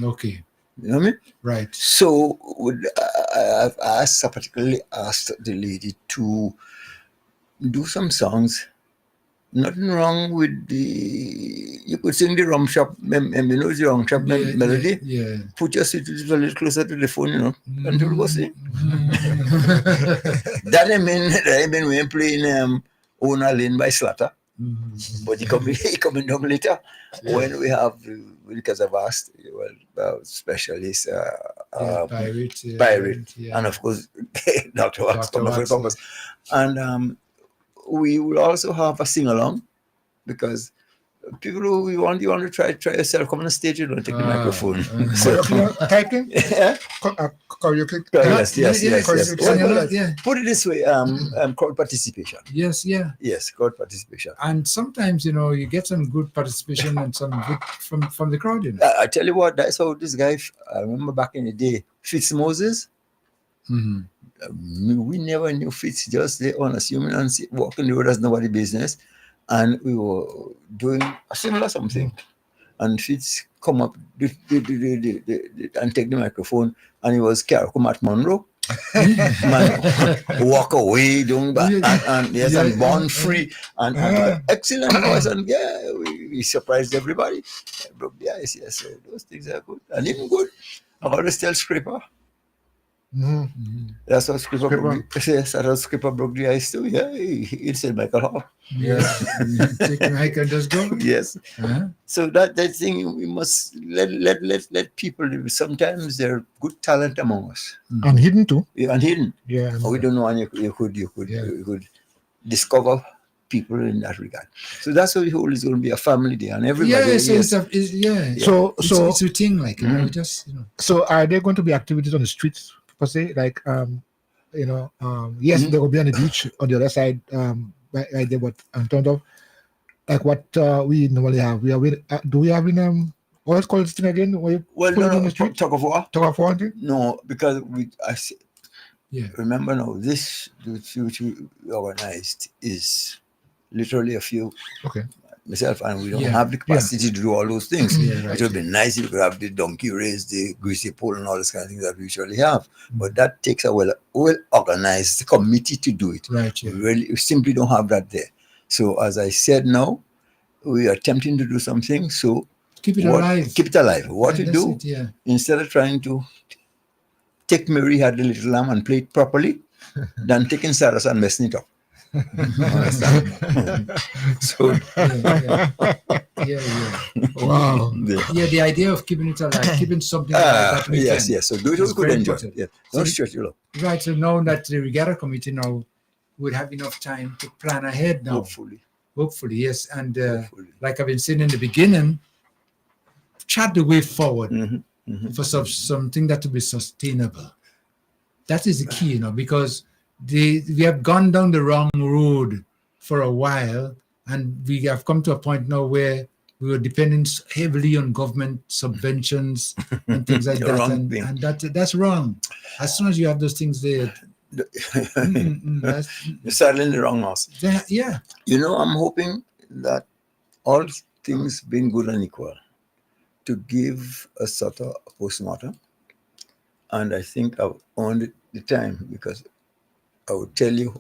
Okay. You know what I mean? Right. So I've particularly asked the lady to do some songs. Nothing wrong with you could sing the rum shop, the rum shop melody. Yeah. Put your seat a little closer to the phone, and people go sing. That I mean we're playing Ona Lane by Slatter. But he coming down later when we have, because I've asked, specialists, Pirate, and of course, Dr. Wax coming for Compass. And we will also have a sing along because people who you want to try yourself, come on the stage, take the microphone. So, Typing? Yeah. Karaoke. Yes. Put it this way, crowd participation. Yes, yeah. Yes, crowd participation. And sometimes, you get some good participation and some good from the crowd. I tell you what, that's how this guy, I remember back in the day, Fitz Moses, we never knew Fitz, just there unassuming and walking the road as nobody business. And we were doing a similar something. And Fitz come up and take the microphone, and he was Matt Monroe. Man, walk away, doing that, and born free, and excellent voice, and we surprised everybody. Broke the ice, yes. So those things are good, and even good. I always tell Scraper. That's what Scraper broke. Yes, that was Scraper broke the ice too. Yeah, he said Michael Hall. Yes, take the mic and just go. Yes. So that thing we must let people live. Sometimes there are good talent among us. And hidden too. Yeah, and hidden. Yeah. We don't know, and you could discover people in that regard. So that's why the whole is going to be a family day, and everybody. Yeah, so it's a thing, like So are there going to be activities on the streets per se? Like yes, there will be on the beach on the other side, right there, but in terms of like what we normally have, do we have in what's called this thing again? No, tug of war. Tug of war? No, because remember now, this which we organized is literally a few. Okay. Myself, and we don't have the capacity to do all those things. It would be nice if we could have the donkey race, the greasy pole, and all this kind of things that we usually have. But that takes a well-organized committee to do it. Right. Yeah. We simply don't have that there. So as I said now, we are attempting to do something. So keep it alive. Keep it alive. What you do, instead of trying to take Mary Had the Little Lamb and play it properly, than taking Cyrus and messing it up. So wow. The idea of keeping it alive, keeping something like that. Yes. So do it we could enjoy. Don't stretch it up. Right. So now that the Regatta committee now would have enough time to plan ahead now. Hopefully, yes. And like I've been saying in the beginning, chart the way forward for something that will be sustainable. That is the key, because we have gone down the wrong road for a while, and we have come to a point now where we were depending heavily on government subventions and things like that, and that's wrong. As soon as you have those things there, you're saddling the wrong horse. Yeah. I'm hoping that all things being good and equal, to give a sort of postmortem And I think I've earned the time because I would tell you,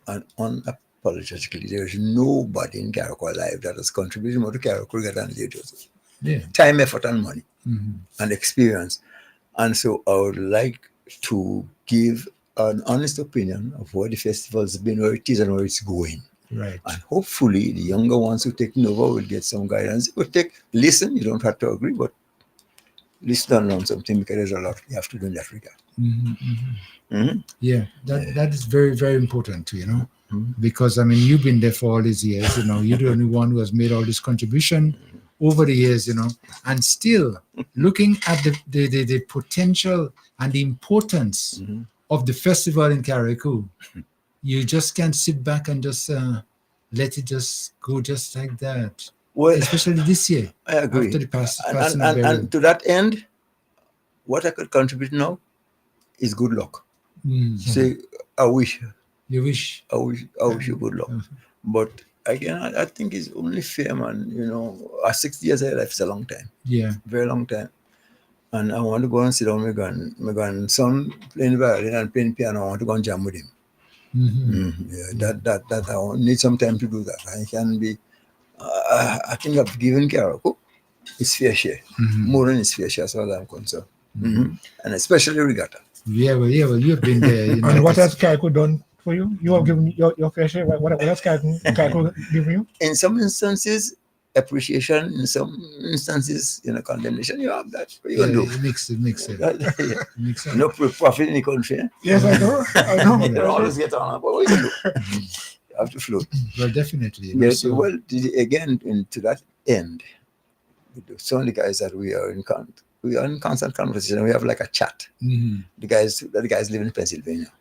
and unapologetically, there is nobody in Carriacou alive that has contributed more to Carriacou Regatta than J. Joseph. Yeah. Time, effort, and money, Mhm. and experience. And so I would like to give an honest opinion of where the festival's been, where it is, and where it's going. Right. And hopefully, the younger ones who take over will get some guidance. Listen, you don't have to agree, but listen and learn something because there's a lot you have to do in that regard. Mhm, mhm. Mm-hmm. Yeah, that is very, very important too, Mhm. because I mean, you've been there for all these years, you're the only one who has made all this contribution over the years, and still looking at the potential and the importance Mhm. of the festival in Carriacou, you just can't sit back and just let it just go just like that. Well, Especially this year, I agree. after the And, passing and, of and, burial. and to that end, what I could contribute now is good luck. Mm. Say, I wish You wish. you good luck. But again, I think it's only fair, man. 60 years of life is a long time, Yeah. very long time. And I want to go and sit down with my grandson playing violin and playing piano. I want to go and jam with him. Mm-hmm. That I need some time to do that. I can be. I think I've given Carriacou its fair share, more than its fair share, as far as I'm concerned, and especially Regatta. Yeah, well, you've been there. And what has Carriacou done for you? You have given your fair share. What else Carriacou given you? In some instances, appreciation. In some instances, condemnation. You have that. What are you gonna do? It makes sense. Makes sense. No profit in the country. Eh? Yes, I know. I know. You don't always get on, but what you do? You have to float. Well, definitely. Yes. Well, again, to that end, with some of the guys that we are in constant conversation. We have like a chat. Mm-hmm. The guys live in Pennsylvania,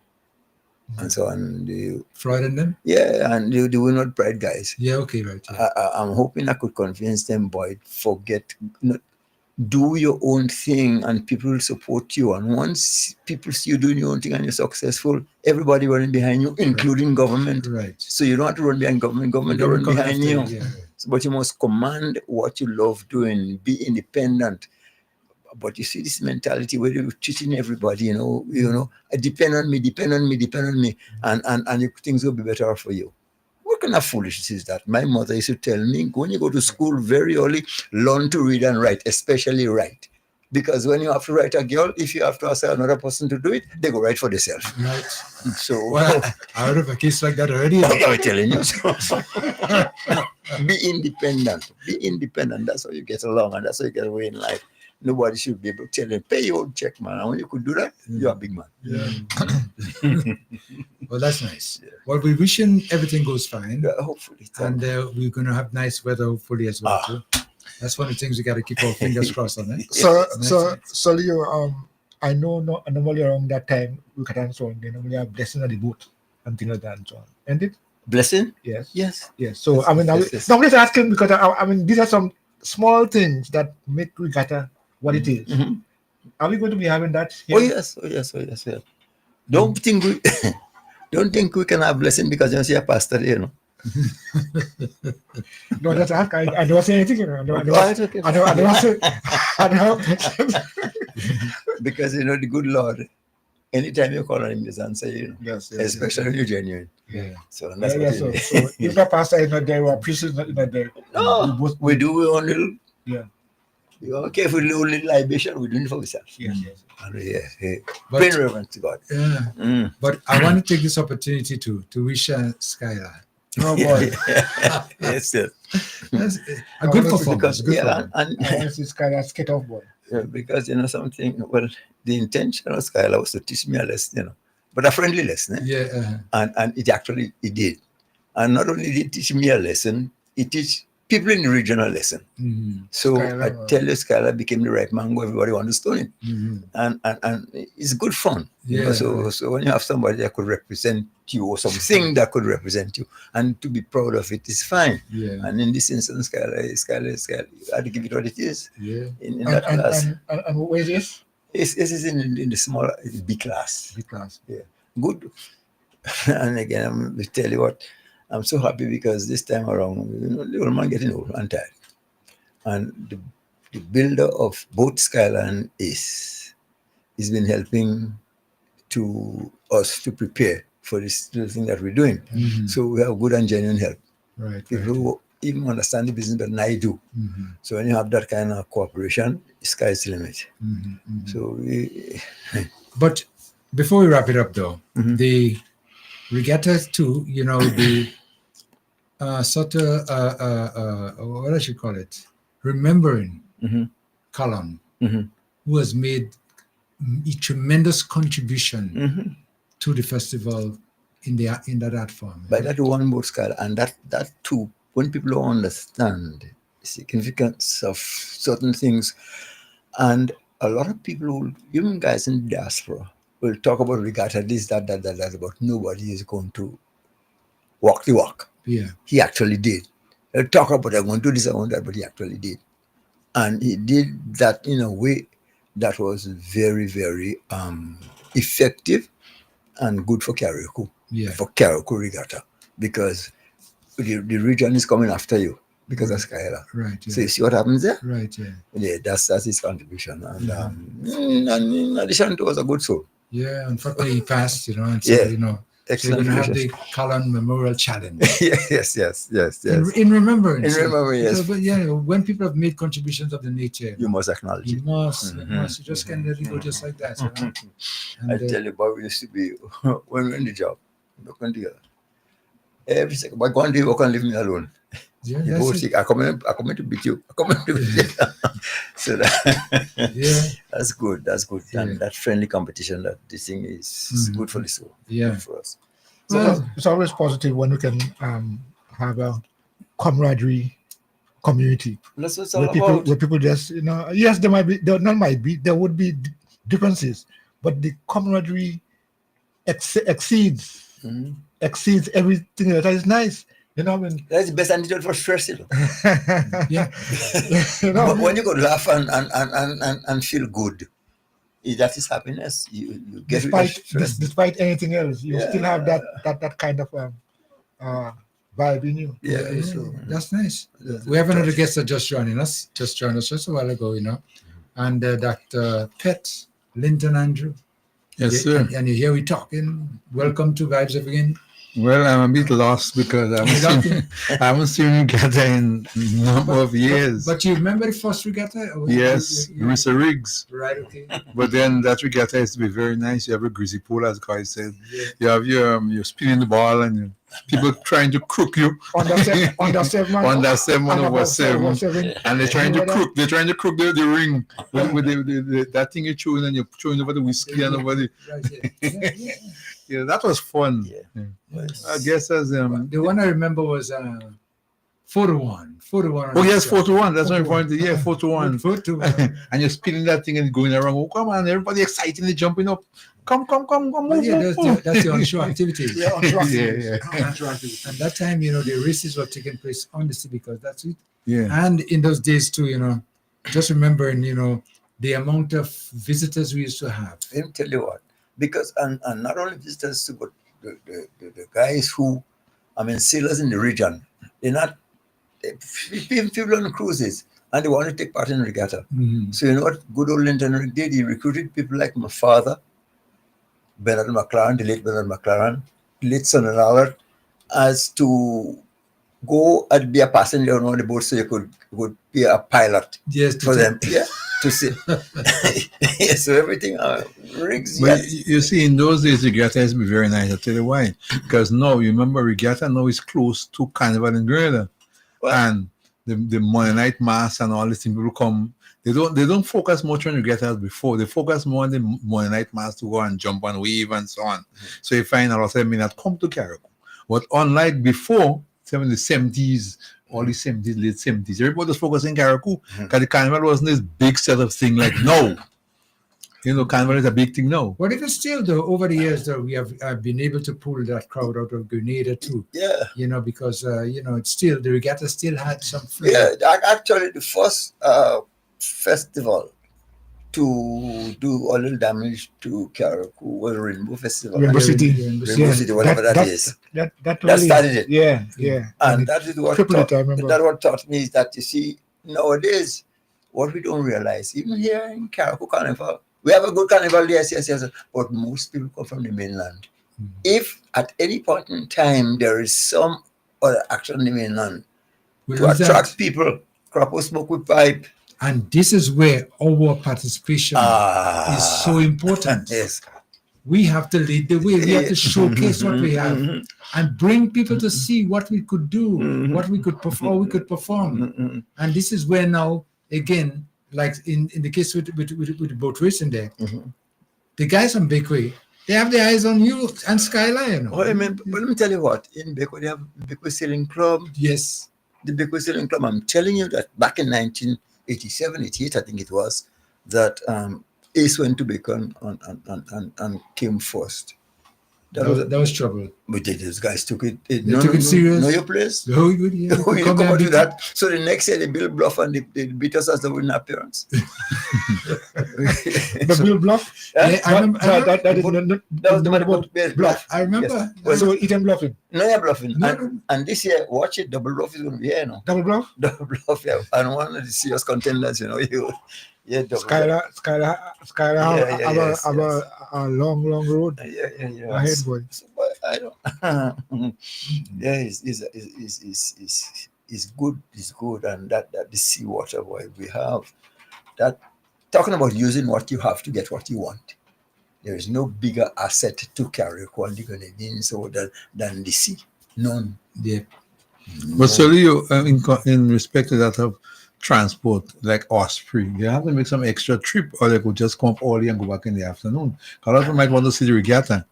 and so on. Freud and them? Yeah, and the Winwood Pride guys. Yeah, okay, right. Yeah. I'm hoping I could convince them, boy, do your own thing and people will support you. And once people see you doing your own thing and you're successful, everybody running behind you, including government. Right. So you don't have to run behind government. Government will run behind you. Yeah. So, but you must command what you love doing, be independent. But you see this mentality where you're treating everybody, depend on me, and things will be better for you. What kind of foolishness is that? My mother used to tell me, when you go to school very early, learn to read and write, especially write. Because when you have to write a girl, if you have to ask another person to do it, they go write for themselves. Right. So, well, I heard of a case like that already. I'm telling you. Be independent. Be independent. That's how you get along, and that's how you get away in life. Nobody should be able to tell you, pay your own check, man. And when you could do that, you're a big man. Yeah. Well, that's nice. Yeah. Well, we're wishing everything goes fine. Yeah, hopefully. And we're going to have nice weather, hopefully, as well, too. That's one of the things we got to keep our fingers crossed on. Eh? So Leo, I know normally around that time, we can so on, they normally have blessing on the boat and things like that and so on. And it? Blessing? Yes. Yes. Yes. So, I mean, I'm just asking because, I mean, these are some small things that make Regatta what it is. Mm-hmm. Are we going to be having that here? Oh yes. Don't think we can have blessing because you see a pastor, No, that's ask. I don't say anything. I don't say. Because the good Lord, anytime you call on him, he's answer. Yes, especially when you're genuine. Yeah. So that's what so if the pastor is not there, or priest is not there. No, we do our own little. Yeah. You are careful with only libation, we're doing it for ourselves. Yes. And paying reverence to God. Yeah. But I want to take this opportunity to wish Skylar. Oh boy. Yes. That's a good performance. And this guy has skate off boy. Yeah, because something. Well, the intention of Skylar was to teach me a lesson, but a friendly lesson. Yeah. And it did. And not only did it teach me a lesson, it teach people in the region a lesson. Mm-hmm. So Skylar, I tell you, Skylar became the right mango. Everybody wants to stone him, and it's good fun. Yeah. So when you have somebody that could represent you or something that could represent you, and to be proud of it is fine. Yeah. And in this instance, Skylar, I had to give it what it is. Yeah. In that class. And where is this? This is in the small B class. B class. Yeah. Good. And again, I'm to tell you what, I'm so happy because this time around, the old man getting old and tired. And the builder of both Skyline is He's been helping to us to prepare for this little thing that we're doing. Mhm. So we have good and genuine help. Right. People who even understand the business better than I do. Mhm. So when you have that kind of cooperation, the sky's the limit. Mhm. Mhm. So we, But before we wrap it up, though, Mhm. the regattas too, the sort of what I should call it, remembering Mhm. Colin, Mhm. who has made a tremendous contribution Mhm. to the festival in that art form. But that one more scale, and that too, when people don't understand the significance of certain things, and a lot of people, even guys in the diaspora, will talk about regatta, this, that, but nobody is going to walk the walk. Yeah. He actually did. He'll talk about I want to do this, I want that, but he actually did. And he did that in a way that was very, very effective and good for Karaku, Yeah. for Karaku Regatta, because the region is coming after you because of Skyla. Right. Yeah. So you see what happens there? Right. Yeah. Yeah, that's his contribution. And, Mhm. and in addition, it was a good soul. Yeah. Unfortunately, he passed. And so Yeah. so we're Excellent. going to have the Colin Memorial Challenge. yes. In remembrance. In memory, yes. But when people have made contributions of the nature, You must acknowledge you it. must. Mhm. You just can't let it go just like that. I tell you, Bob, we used to be, when we were in the job, working together. Every second, but one day you can't leave me alone. Yeah, You that's go it. sick, I come in to beat you. I come in to beat you. So Yeah. that's good. Yeah. And that friendly competition, that this thing is good for the soul. Yeah. Good for us. So it's always positive when we can have a camaraderie community That's what it's all where about. people just yes, there would be differences, but the camaraderie exceeds Mhm. everything that is nice. That's the best antidote for stress. Yeah. But when you could laugh and feel good, that is happiness. You get rid of stress. despite anything else, you still have that kind of vibe in you. Yeah, So that's nice. We have another guest that just joined us just a while ago, and Dr. Pet Linton Andrew. Yes, sir. And you hear we talking. Welcome to Vibes of Again. Well, I'm a bit lost because I haven't seen Regatta in a number of years. But you remember the first Regatta? Yes, Mr. Riggs. Right, okay. But then that Regatta used to be very nice. You have a greasy pole, as Kai said. Yeah. You have you're spinning the ball and people trying to crook you. Under 7 Under 7 over 7. And they're trying to crook the ring with that thing you're chewing, and you're chewing over the whiskey and over the. Right, yeah. Yeah, that was fun. Yeah. I guess as The one I remember was 4-1. 4-1. Oh yes, 4-1. That's my point. Yeah, 4-1. 4-1. And you're spinning that thing and going around. Oh, come on, everybody excitingly jumping up. Come. Move, Yeah, move. that's the on-show activity. Yeah, on-show activities. Yeah. On-show activities. And that time, the races were taking place on the sea because that's it. Yeah. And in those days too, just remembering, the amount of visitors we used to have. Let me tell you what, because and not only visitors, but the guys who, sailors in the region, they're not people on cruises, and they want to take part in regatta. Mhm. So you know what good old Linton did? He recruited people like my father, Bernard McLaren, the late Bernard McLaren, the late son and Albert, as to go and be a passenger on the boat, so you could be a pilot Yes, for them. Yeah, to see. Yeah, so everything rigs. But Yes. you see, in those days, Regatta used to be very nice. I'll tell you why. Because now, you remember, Regatta now is close to Carnival in Grenada. What? And the Monday night mass and all these things, people come. They don't focus much on Regatta as before. They focus more on the Monday night mass to go and jump and wave and so on. So you find a lot of them that come to Carriacou. But unlike before, in the 70s, all the 70s, late 70s, everybody was focusing on Carriacou because the carnival wasn't this big set of thing like now. Carnival is a big thing now. But even still, though, over the years, though, we have been able to pull that crowd out of Grenada too. Yeah. Because it's still the regatta still had some flavor. Yeah. Actually, the first festival to do a little damage to Carriacou was Rainbow Festival. Rainbow City. Rainbow City, whatever that is. That That started it. Yeah. And that is what tripled it, I remember. that what taught me is that, you see, nowadays, what we don't realize, even here in Carriacou Carnival, We have a good carnival, yes, but most people come from the mainland. If at any point in time there is some other action in the mainland to attract people, crapple smoke with pipe. And this is where our participation is so important. Yes. We have to lead the way. We have to showcase what we have and bring people to see what we could do, what we could perform, how we could perform. And this is where now, again, like in the case with the boat racing there, the guys from Bakeway, they have their eyes on you and Skyline. Oh, I mean, but let me tell you what, in Bakeway, they have Bakeway Sailing Club. Yes. The Bakeway Sailing Club, I'm telling you that back in 1987, 88, I think it was, that Ace went to Bacon and came first. That was trouble. But those guys took it. They took it serious. Know your place. Oh, good, yeah. You come out to that. So the next year they built Bluff and they beat us as the winning appearance. The Bill Bluff? Yeah, I remember. That was the one about Bluff. I remember. Yes. So Eton Bluffing. No, you're bluffing. No. And this year, watch it, Double Bluff is going to be here, Double Bluff? Double Bluff, yeah. And one of the serious contenders, Double Skylar have a long road Yeah. ahead, boy. So, but I don't. Yeah, it's good. It's good, and that the seawater, boy, we have that. Talking about using what you have to get what you want. There is no bigger asset to carry quality so than the sea. None. Yeah. But so you, in respect to that of transport, like Osprey, you have to make some extra trip, or they could just come up early and go back in the afternoon. A lot of them might want to see the regatta.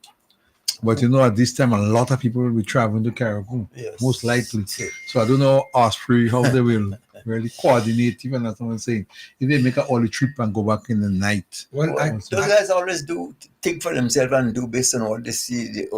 But at this time, a lot of people will be traveling to Caribou, most likely. So I don't know Osprey, how they will really coordinate, even as someone saying, if they make an early trip and go back in the night. Well, those guys always do think for themselves and do based on what they see,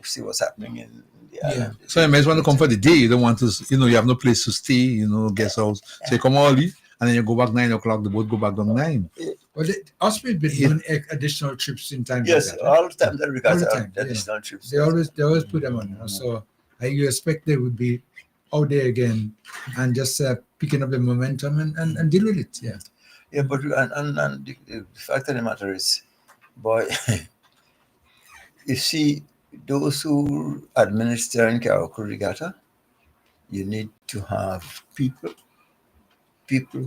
see what's happening in the island. So you might want to come for the day. You don't want to, you have no place to stay, guest house. So you come early, and then you go back 9 o'clock, the boat go back on 9. Well, Osprey been doing additional trips in time. Yes, like that, all the time. All the time, additional trips. They always put them on. So you expect they would be out there again and just picking up the momentum and deal with it. Yeah. Yeah, but and the fact of the matter is, boy, you see, those who administer in Caracol Regatta, you need to have people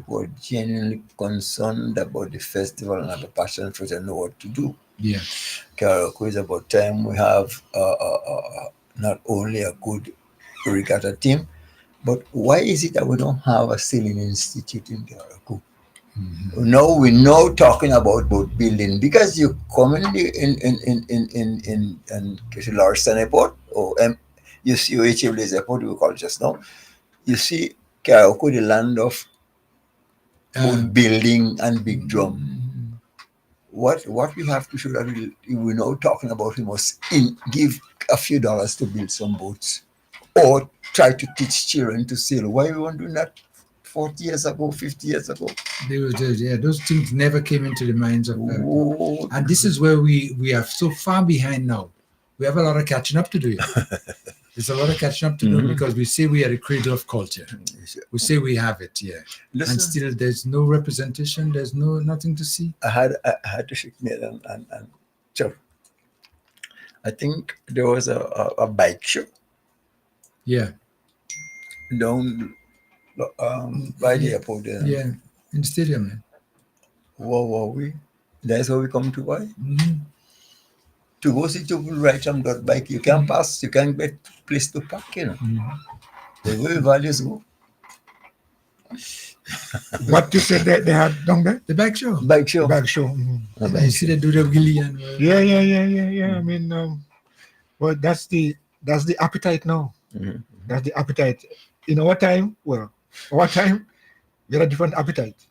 who are genuinely concerned about the festival and have a passion for it and know what to do. Yeah. Caracol is about time we have not only a good regatta team, but why is it that we don't have a sailing institute in Caracol? No, we're now talking about boat building because you come in Larson Airport or you see Blaze Airport, we call it just now. You see Caracol, the land of boat building and big drum. What we have to show that we're now talking about, we must give a few dollars to build some boats or try to teach children to sail. Why we weren't doing that 40 years ago, 50 years ago? Those things never came into the minds of people. And this is where we are so far behind now. We have a lot of catching up to do. There's a lot of catching up to do because we say we are the cradle of culture. We say we have it, Listen, and still there's no representation. There's nothing to see. I had to shake me and Chuck. I think there was a bike show. Yeah. Down by the airport there. Yeah, in the stadium. Man. Wow, that's how we come to buy. To go see to ride some dot bike, you can't pass, you can't get place to park, The way values go. What you said that they had down there? The bike show. Bike show. Bike show. You see they do the wheelie and Yeah. I mean, well, that's the appetite now. That's the appetite. In our time, we had a different appetite,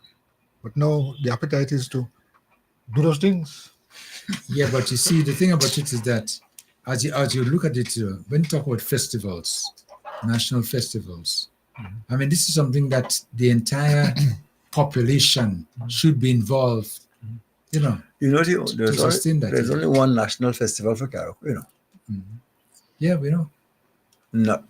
but now the appetite is to do those things. Yeah, but you see, the thing about it is that as you look at it, when you talk about festivals, national festivals, I mean, this is something that the entire population should be involved. There's only one national festival for Caracol, Yeah, we know. No.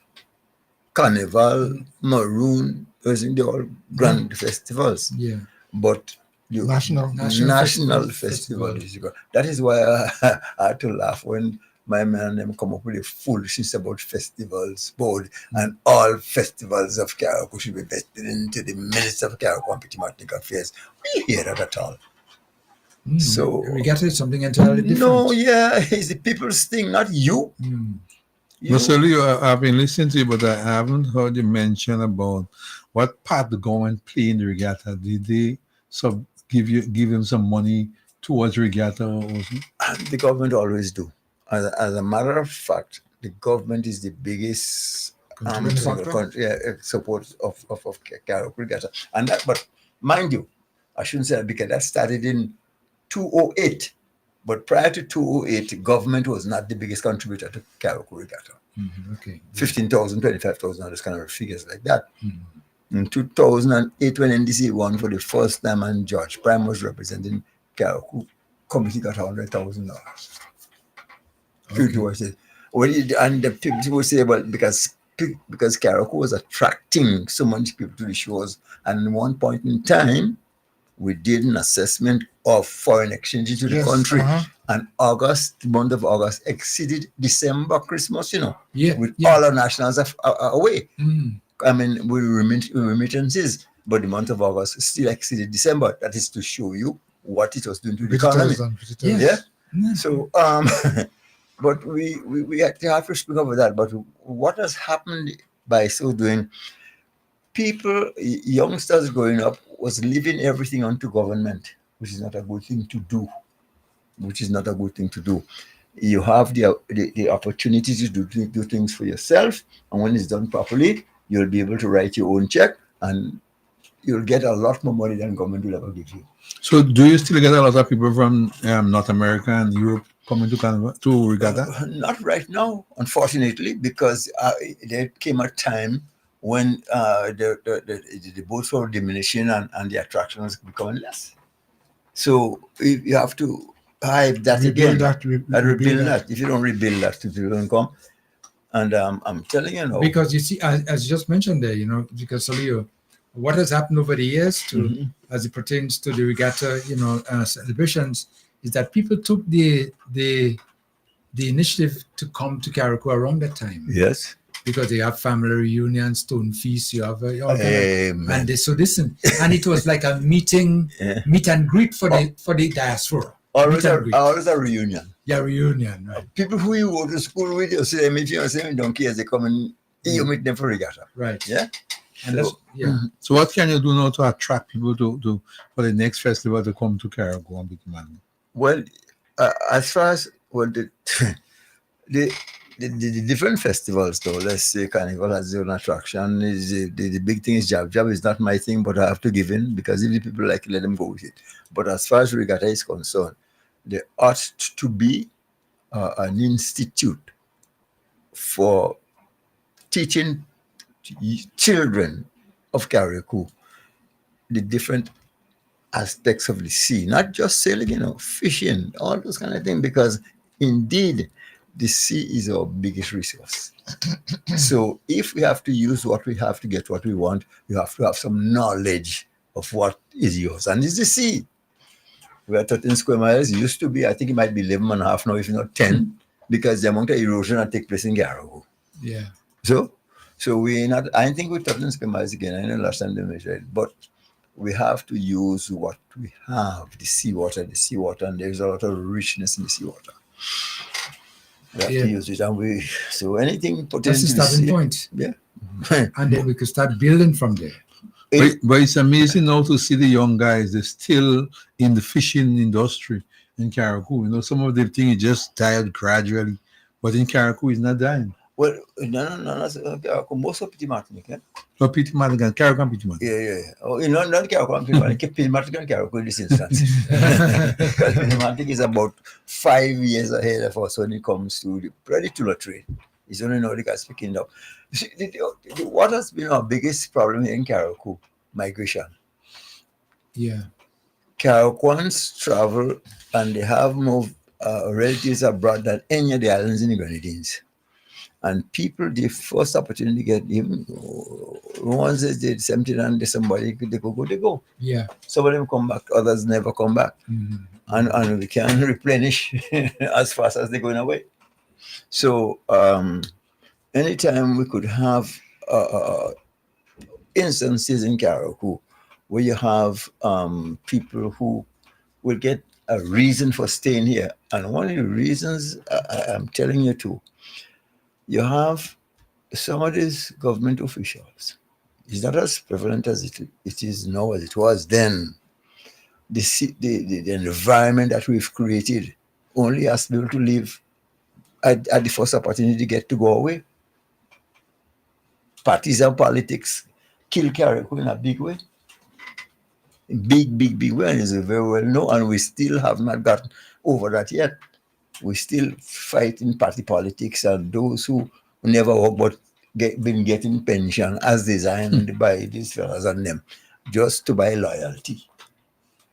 Carnival, Maroon, they're all grand festivals. Yeah. But National. National festival. That is why I had to laugh when my man and them come up with a foolishness about festivals board and all festivals of Carriacou should be vested into the Minister of Carriacou and Diplomatic Affairs. We hear that at all. So Regatta is something entirely different. no, yeah, it's the people's thing, not you. No, Sally, I've been listening to you, but I haven't heard you mention about what part the government play in the regatta. Did they give them some money towards regatta? Or the government always do. As a matter of fact, the government is the biggest support of Carriacou Regatta. And that, but mind you, I shouldn't say that because that started in 2008. But prior to 2008, government was not the biggest contributor to Carriacou Regatta. Okay. 15,000, 25,000, those kind of figures like that. In 2008, when NDC won for the first time and George Prime was representing Carriacou, committee got $100,000. And the people say, well, because Carriacou was attracting so many people to the shows, and at one point in time, we did an assessment of foreign exchange into the country, and the month of August exceeded December, Christmas, all our nationals are away. I mean, we remittances, but the month of August still exceeded December. That is to show you what it was doing to the economy. So, but we have to speak over that. But what has happened by so doing? People, youngsters growing up, was leaving everything onto government, which is not a good thing to do. You have the opportunity to do things for yourself, and when it's done properly, you'll be able to write your own check, and you'll get a lot more money than government will ever give you. So, do you still get a lot of people from North America and Europe coming to Regatta? Not right now, unfortunately, because there came a time when the boats were diminishing and the attraction was becoming less. So you have to hide that Rebuild again. Rebuild that. If you don't rebuild that, people don't come. And I'm telling you now. Because you see, as you just mentioned there, because Solio, what has happened over the years as it pertains to the regatta, celebrations, is that people took the initiative to come to Carriacou around that time. Yes. Because they have family reunions, stone feasts, you have all and it was like a meet and greet for the diaspora. Always a reunion. Yeah, reunion, right. People who you go to school with, you say meet you and say don't care, they come and you meet them for regatta. Right. Yeah. And So what can you do now to attract people to for the next festival to come to Carriacou and Bitman? Well, as far as the different festivals, though, let's say Carnival has its own attraction. The big thing is Jab. Jab is not my thing, but I have to give in because if the people like it, let them go with it. But as far as Regatta is concerned, there ought to be an institute for teaching children of Carriacou the different aspects of the sea, not just sailing, fishing, all those kind of things, because indeed, the sea is our biggest resource. So if we have to use what we have to get what we want, you have to have some knowledge of what is yours. And it's the sea. We are 13 square miles. It used to be, I think it might be 11 and a half now, if not 10, because the amount of erosion that takes place in Carriacou. Yeah. So I think we're 13 square miles again. I know last time they measured it, but we have to use what we have, the seawater, and there's a lot of richness in the seawater. We have to use it, and so anything potential. That's the starting point. Yeah. And then we could start building from there. But it's amazing now to see the young guys, they're still in the fishing industry in Carriacou. Some of the things just died gradually, but in Carriacou, it's not dying. Well, no, most of Petit Martinique. So Petit Martinique, Carriacou and Petit Martinique. Yeah. Oh, not Carriacou and Petit Martinique, Petit Martinique and Carriacou in this instance. Because Petit Martinique is about 5 years ahead of us when it comes to the predatory trade. It's only now they got speaking up. What has been our biggest problem here in Carriacou? Migration. Yeah. Carriacouans travel and they have more relatives abroad than any of the islands in the Grenadines. And people, the first opportunity get him, once they did something and somebody they go. Yeah. Some of them come back, others never come back. And we can replenish as fast as they're going away. So anytime we could have instances in Karaku where you have people who will get a reason for staying here. And one of the reasons I'm telling you too, you have some of these government officials. It's not as prevalent as it is now as it was then. The environment that we've created only has to be able to live at the first opportunity to get to go away. Partisan politics kill Karaku in a big way. Big way, and it's very well known, and we still have not gotten over that yet. We still fighting party politics, and those who never work but been getting pension as designed by these fellas and them, just to buy loyalty.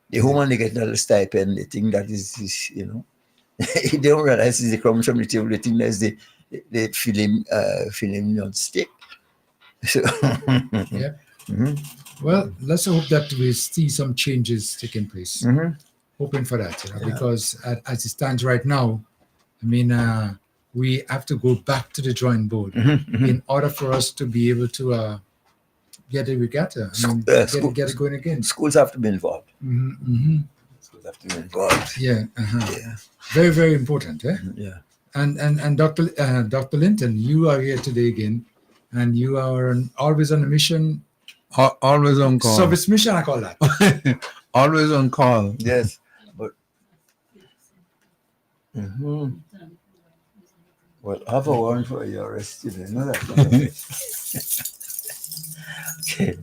The woman they get a stipend, they think that is they don't realize it's the crumbs from the table. They think that's the filling on stick. So, yeah. Well, let's hope that we see some changes taking place. Hoping for that, because as it stands right now, I mean, we have to go back to the drawing board in order for us to be able to get a regatta. I mean, get it going again. Schools have to be involved. Schools have to be involved. Yeah. Yeah. Very, very important. Yeah. And Dr. Linton, you are here today again, and you are always on a mission. Always on call. Service mission, I call that. Always on call. Yes, but well, I have a warrant for your arrest today. Know that? Okay.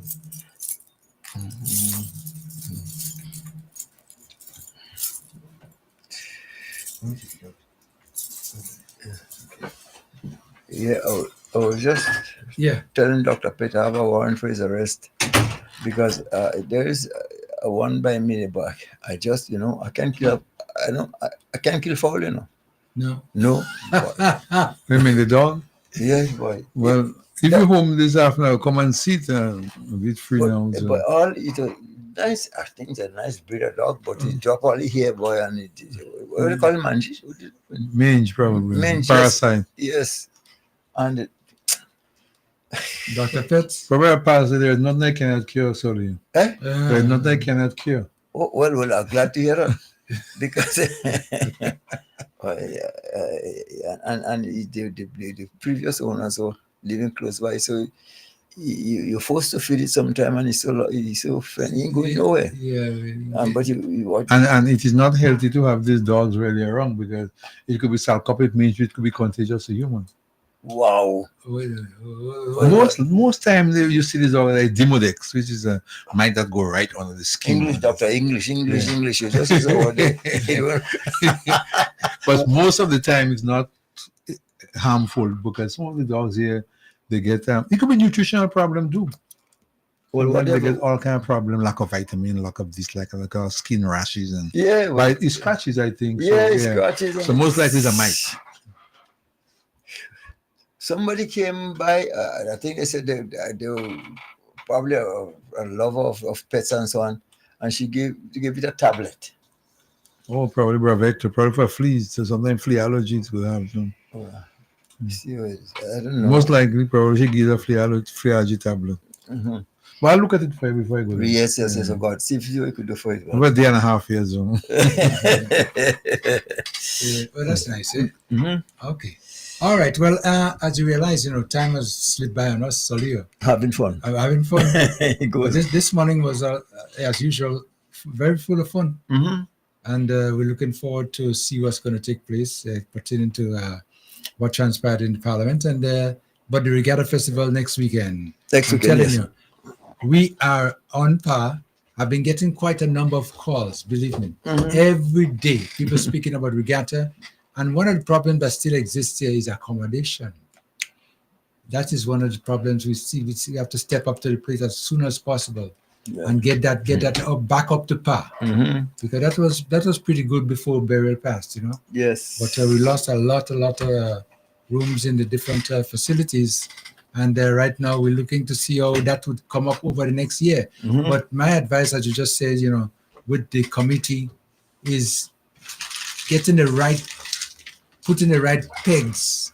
Yeah, I was just telling Dr. Pitt I have a warrant for his arrest because there is a one by me back. I just, I can't kill. I can't kill fowl, No. No. You mean the dog? Yes, boy. Well, if you're home this afternoon, come and sit a bit free now. So. But all it nice. I think it's a nice breed of dog, but it drop all the hair, boy, and what do you call it, mange? Mange, probably. Mange, parasite. Yes. And Dr. Pitts? Probably a parasite. There's nothing I cannot cure, sorry. There's nothing I cannot cure. Oh, well, I'm glad to hear that. Because and the previous owners were living close by, so you're forced to feed it sometime, and he's so funny, he ain't going nowhere. Yeah. But and it is not healthy to have these dogs really around because it could be sarcoptic, means it could be contagious to humans. Wow. Most time you see this dog like Demodex, which is a mite that go right under the skin. English, doctor, English. You just use over there. But most of the time it's not harmful because some of the dogs here, they get it could be nutritional problem too. Well, they get all kind of problem, lack of vitamin, lack of this, like skin rashes and but it scratches, I think. It scratches. So most likely it's a mite. Somebody came by, I think they said they were probably a lover of pets and so on, and she gave it a tablet. Oh, probably Bravector, probably for fleas. So sometimes flea allergies will have some. I don't know. Most likely, probably she gives a flea allergy tablet. But I'll look at it for you before I go there. Yes. Oh God, see if you could do for it. About a day and a half years old. Well, that's nice, Okay. All right. Well, as you realize, time has slipped by on us, Solio. Having fun. Having fun. This morning was, as usual, very full of fun. And we're looking forward to see what's going to take place pertaining to what transpired in the Parliament. And but the Regatta Festival next weekend. I'm telling you, we are on par. I've been getting quite a number of calls, believe me. Every day, people speaking about Regatta. And one of the problems that still exists here is accommodation. That is one of the problems we see. We have to step up to the plate as soon as possible and get that back up to par. Because that was pretty good before burial passed, Yes. But we lost a lot of rooms in the different facilities. And right now we're looking to see how that would come up over the next year. But my advice, as you just said, with the committee, is putting the right pegs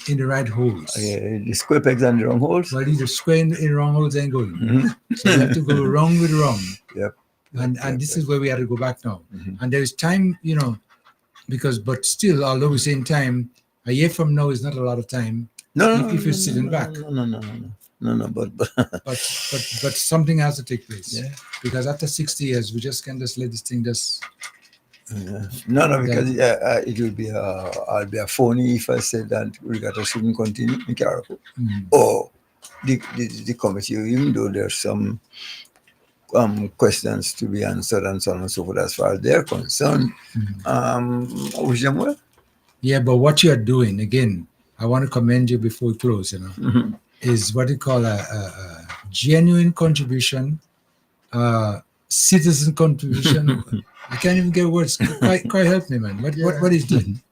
in the right holes. The square pegs and the wrong holes. Well, either square in the wrong holes ain't going. So you have to go wrong with wrong. Yep. And this is where we have to go back now. And there is time, but still, although we're saying time, a year from now is not a lot of time. If you're sitting back. No, but something has to take place. Yeah. Because after 60 years, we just can't just let this thing just. No, because it will be I'll be a phony if I said that Regatta shouldn't continue in Caracol. Or the committee, even though there's some questions to be answered and so on and so forth as far as they're concerned. I wish them well. Yeah, but what you are doing, again, I want to commend you before we close, is what you call a genuine contribution, citizen contribution. I can't even get words. Quite help me, man. What is doing?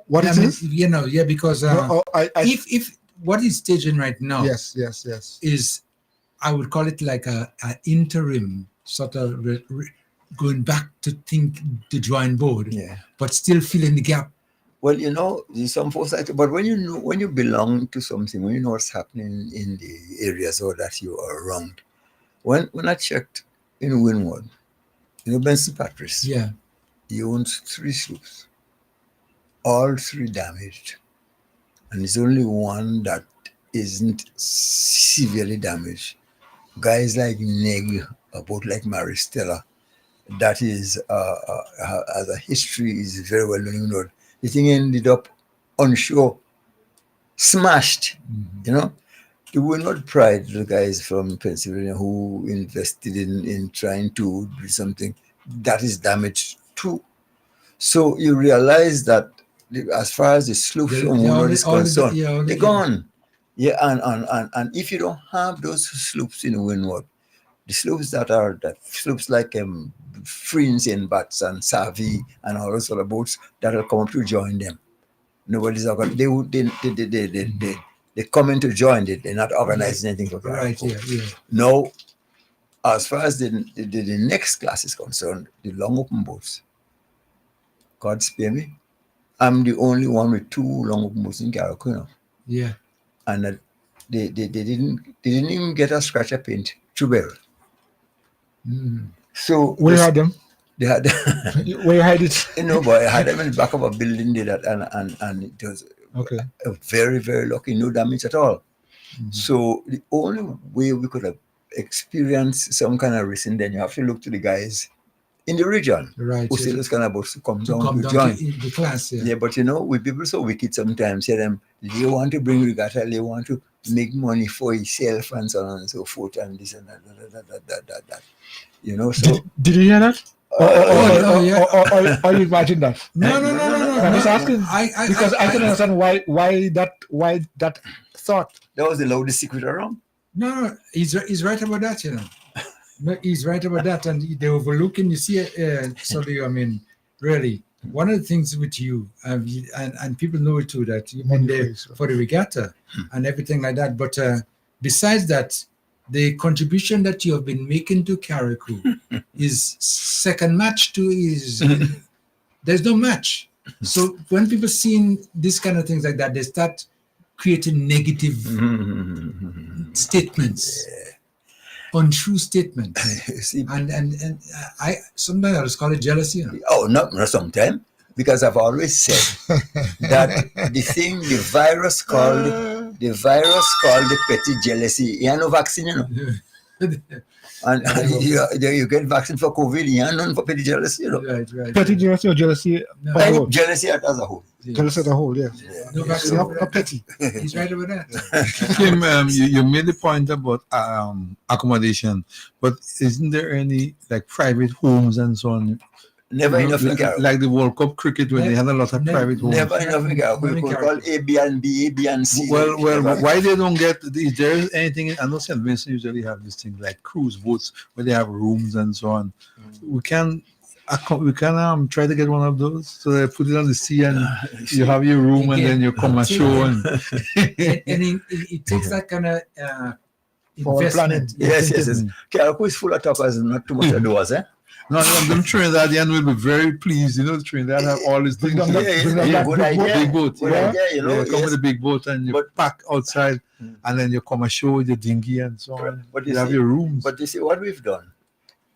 What is this? Because if what is staging right now, yes, is I would call it like a interim sort of going back to think the drawing board, but still filling the gap. Well, there's some folks but when you belong to something, when you know what's happening in the areas or that you are around. When I checked in Winwood, Benson Patrice, he owns 3 slopes, all 3 damaged, and there's only one that isn't severely damaged. Guys like Neg, about like Maristella, that is as a history is very well known. The thing ended up onshore, smashed. The Winwood Pride, the guys from Pennsylvania who invested in trying to do something that is damaged too. So you realize that as far as the slopes from Winwood is concerned, they're gone. Yeah, and if you don't have those slopes in Winwood, the slopes that slopes like Friends and Bats and Savi and all those other boats that will come up to join them. Nobody's they come in to join it. They're not organizing anything for that. Right. No, as far as the next class is concerned, the long open boats. God spare me, I'm the only one with 2 long open boats in Caracol. Yeah. And they didn't even get a scratch of paint to bear. So where you had them? They had where you hide it? But I had them in the back of a building there, and it was very, very lucky, no damage at all. So the only way we could have experienced some kind of risk, then you have to look to the guys in the region who say those kind of boats to come down to join the class. Yeah, but we people so wicked sometimes. They want to bring Regatta, they want to make money for himself and so on and so forth, and this and that. So did you hear that? Or you imagine that? No. I'm just asking because I can understand why that thought. That was the loudest secret around. No, he's right about that. No, he's right about that, and they're overlooking. You see, really, one of the things with you, and people know it too, that you've been there for the Regatta and everything like that. But besides that, the contribution that you have been making to Caracol is second match to there's no match. So when people seeing this kind of things like that, they start creating negative statements. Untrue statement, and I sometimes I just call it jealousy. Oh, not sometimes, because I've always said that the virus called the petty jealousy. You have no vaccine, and you get vaccine for COVID. You have none for petty jealousy, Right. Petty jealousy or jealousy? No. Jealousy as a whole. Jealousy as a whole, yeah. No vaccine. Not petty. He's right about that. Kim, you made the point about accommodation, but isn't there any like private homes and so on? Never enough in Caracol. Like the World Cup cricket when they had a lot of private homes. Never enough in Caracol. We could call A, B, and B, A, B, and C. Well, why they don't get, is there anything, I know St. Vincent usually have this thing like cruise boats where they have rooms and so on. We can, we can try to get one of those. So they put it on the sea and you have your room and then you come and show. And it takes that kind of For investment. Yes. Carriacou is full of talkers and not too much of doers, eh? no, them Trinidadian will be very pleased. You know, Trinidad have all these things. Bring them that good big boat. idea. Big boat, Good yeah. idea, you know. Come with a big boat and you pack outside and then you come and show with your dinghy and so on. But you have your rooms. But you see what we've done?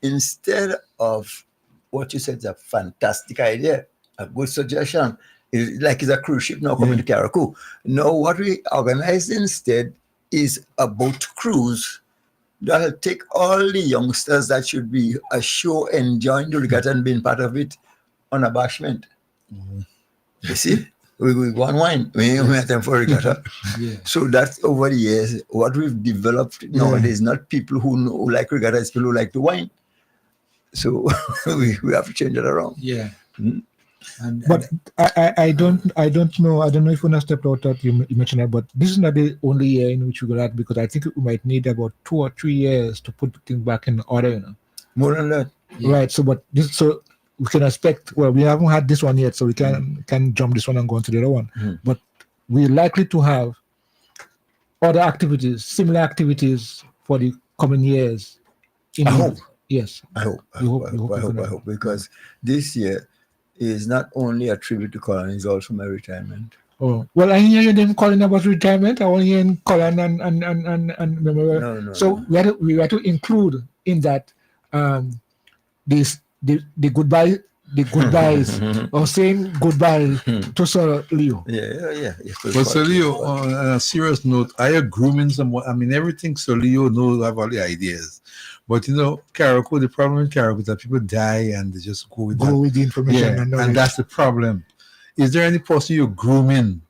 Instead of what you said is a fantastic idea, a good suggestion, it's a cruise ship now coming to Carriacou. No, what we organized instead is a boat cruise that'll take all the youngsters that should be a show enjoying the regatta and being part of it on abashment. You see? We go and wine. We met them for regatta. So that's over the years. What we've developed nowadays, not people who like regatta, it's people who like to wine. So we have to change it around. Yeah. But I don't know. I don't know if when I stepped out that you mentioned that, but this is not the only year in which we go that, because I think we might need about 2 or 3 years to put things back in order. You know. More than that. Right. So, but this, so we can expect. Well, we haven't had this one yet, so we can jump this one and go on to the other one. But we're likely to have other activities, similar activities for the coming years. I hope. Yes. I hope, because this year is not only a tribute to Colin, it's also my retirement. Oh, well, I hear them calling about retirement. I want to hear Colin and No. So we had to include in that the goodbyes or saying goodbye to Sir Leo. Yeah. But Sir Leo, on a serious note, are you grooming someone? I mean, everything Sir Leo knows, have all the ideas. But you know, Carriacou, the problem with Carriacou is that people die and they just go with the information. Yeah, and that's the problem. Is there any person you're grooming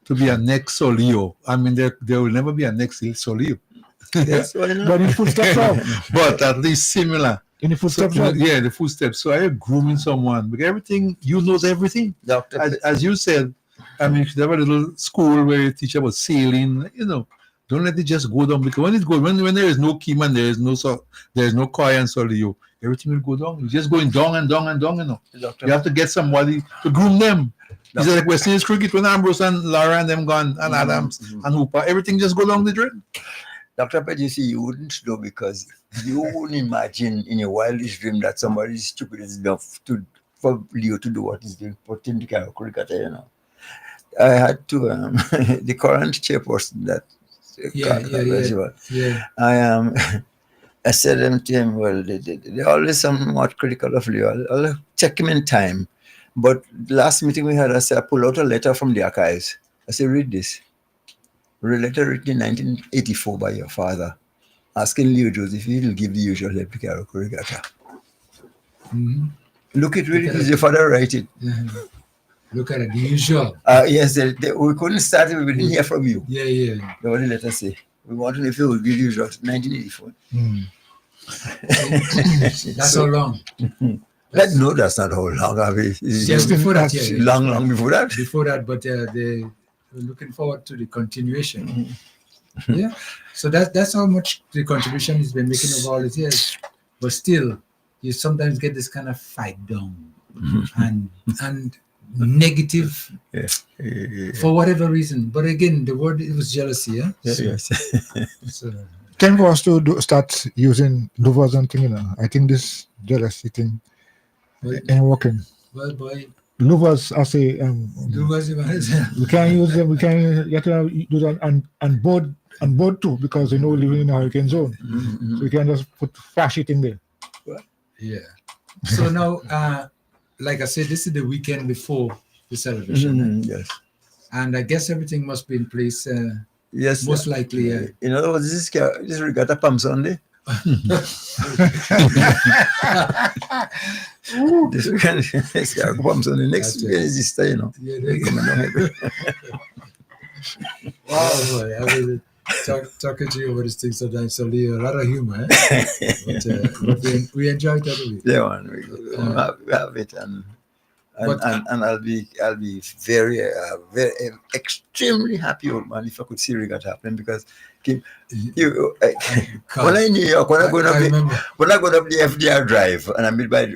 to be a next Sir Leo? I mean, there will never be a next Sir Leo. Yes, why not? But in footsteps of. But at least similar. In the footsteps of. Yeah, the footsteps. So are you grooming someone? Because everything, you knows everything. As you said, I mean, you should have a little school where you teach about sailing, you know. Don't let it just go down, because when it goes, when there is no Keyman, there is no Koi and Sir Leo, everything will go down. It's just going down and down and down, you know. You have to get somebody to groom them. It's like West Indies cricket when Ambrose and Lara and them gone, and Adams and Hooper, everything just go down the drain. Dr. Pet, you see, you wouldn't know, because you wouldn't imagine in your wildest dream that somebody is stupid enough for Leo to do what he's doing, put him to Carriacou regatta, you know. I had to, the current chairperson that I said them to him, well, they're always somewhat critical of Leo. I'll check him in time. But the last meeting we had, I said, I pulled out a letter from the archives. I said, read this. A letter written in 1984 by your father, asking Leo Joseph if he'll give the usual help to Carriacou regatta. Look at it, your father write it. Look at it, the usual. Yes, we couldn't start it, we didn't hear from you. Yeah. What did the letter say? We want to know if you will give the usual 1984. That's so long. No, that's not how long. Just before that, long before that. Before that, but they were looking forward to the continuation. Yeah. So that's how much the contribution has been making over all these years. But still, you sometimes get this kind of fight down and negative for whatever reason. But again, the word, it was jealousy. Yeah. Yes. So, Time for us to start using louvers and thing, you know. I think this jealousy thing ain't working. Well, boy. Louvers, I say, Louvers, we can't use them. We can't get to do that and board too, because we living in a hurricane zone. So we can just put flash it in there. Yeah. So now, like I said, this is the weekend before the celebration. Yes. And I guess everything must be in place. Yes. Most likely. In other words, this is Regatta Palm Sunday. This weekend is Palm Sunday. Next weekend is Easter, you know. Wow, boy. I mean, talking to you about these things sometimes, so a lot of humor, eh? But we enjoy it every week. Yeah, man, we have it, and and I'll be very very extremely happy, old man, if I could see Regatta happen, because when I in New York, when I go up the FDR Drive and I meet by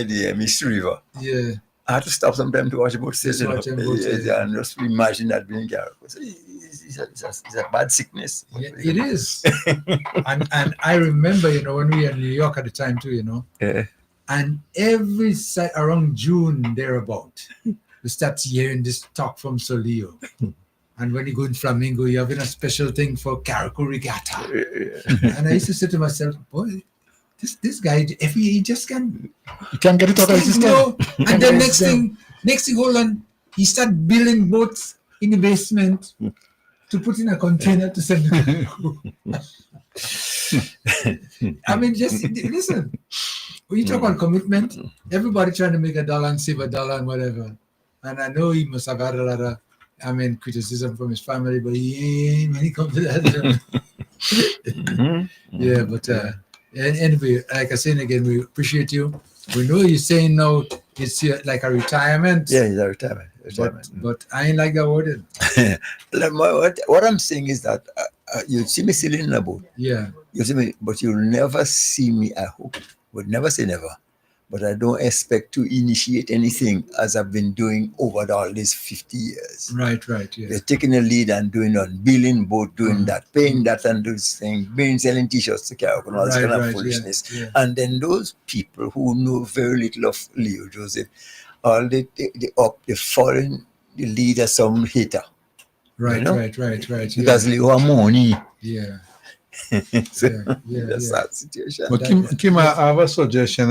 the Mist River, yeah, I had to stop sometime to watch a boat Just station watch them boats, yeah. and just imagine that being carried. It's a bad sickness. yeah, it is. and I remember, when we were in New York at the time too, Yeah. and every site around June thereabout, we start hearing this talk from Solio. And when you go in Flamingo, you're having a special thing for Caraco Regatta. And I used to say to myself, boy, this guy, if he just can, You can't get it out of his system. And then next thing, hold on, he started building boats in the basement to put in a container to send it. I mean, just listen. When you talk about commitment, everybody trying to make $1 and save $1 and whatever. And I know he must have had a lot of, criticism from his family, but he ain't when he comes to that. Yeah, but anyway, like I said again, we appreciate you. We know you're saying now it's like a retirement. Yeah, it's a retirement. But I ain't like that word. What I'm saying is that you see me sailing in a boat. Yeah. You see me, but you'll never see me, I hope. Would never say never. But I don't expect to initiate anything as I've been doing over all these 50 years. Right, yeah. They're taking the lead and doing on billing, both doing that, paying that and this thing, selling t-shirts to carry and all this kind of foolishness. Yeah. And then those people who know very little of Leo Joseph, all they following the lead as some hater. Right. Because Leo have money. Yeah. So that's that situation. But Kim, I have a suggestion.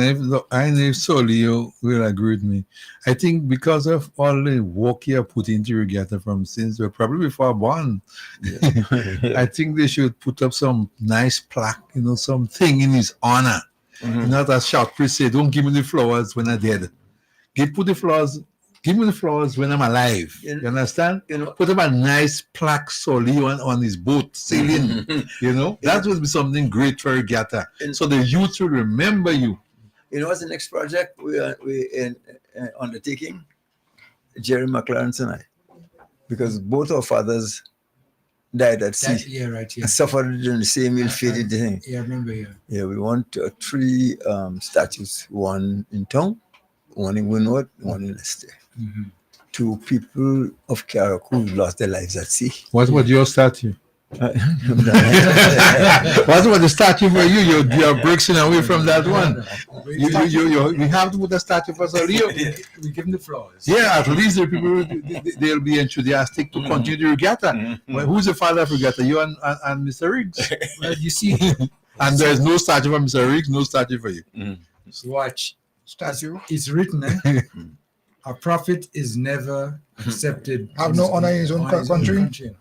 I know if Solio will agree with me. I think because of all the work you put into Regatta from since we're probably before born, I think they should put up some nice plaque, something in his honor. Not as Shout Priest say, don't give me the flowers when I'm dead. Give me the flowers when I'm alive. You understand? Put up a nice plaque Solio on his boat sailing. That would be something great for Regatta. So the youth will remember you. What's the next project we're undertaking? Jerry McLaren and I. Because both our fathers died at sea. And suffered in the same ill-fated thing. Yeah, I remember, Yeah, we want 3 statues. One in town, one in Winwood, one in Leicester. To people of Caraco who lost their lives at sea. What about your statue? What about the statue for you? You're breaking away from that one. We have to put a statue for Solio. We give him the flowers. Yeah, at least the people they'll be enthusiastic to continue the Regatta. Well, who's the father of Regatta? You and Mr. Riggs. Well, you see, and there's no statue for Mr. Riggs, no statue for you. So watch. Statue. It's written, a prophet is never accepted. Have no honor in his own country.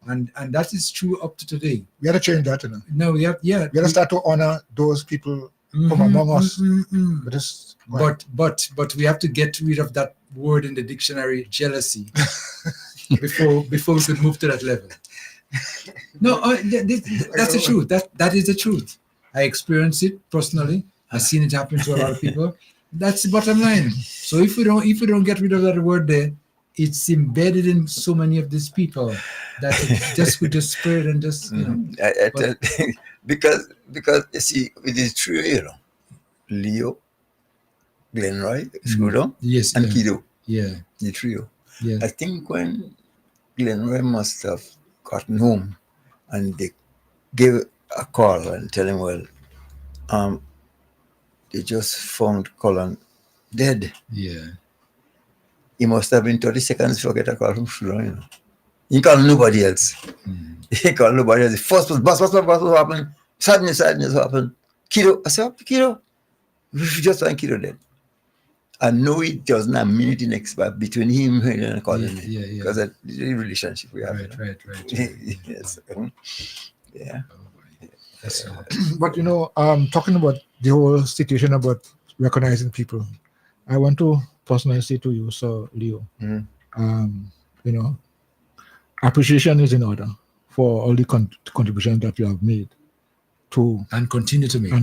And that is true up to today. We had to change that, No, we have, We had to start to honor those people from among us. But we have to get rid of that word in the dictionary, jealousy, before we can move to that level. No, that's the truth. That is the truth. I experienced it personally. I've seen it happen to a lot of people. That's the bottom line. So if we don't get rid of that word there, it's embedded in so many of these people that it just would just spread and just because you see with this trio, Leo, Glenroy, Screwdown, yes, and Kido, the trio. Yeah. I think when Glenroy must have gotten home and they gave a call and tell him, well, they just found Colin dead. Yeah. He must have been 30 seconds before get a call from Sudan, He called nobody else. He called nobody else. The first was, boss, what happened? Sadness happened. Kido, I said, Kido? We just find Kido dead. I know it doesn't a minute in expect between him and calling me. Yeah. Because of the relationship we have. Right. Yes. Yeah. That's But talking about the whole situation about recognizing people, I want to personally say to you, Sir Leo, appreciation is in order for all the contributions that you have made to and continue to make.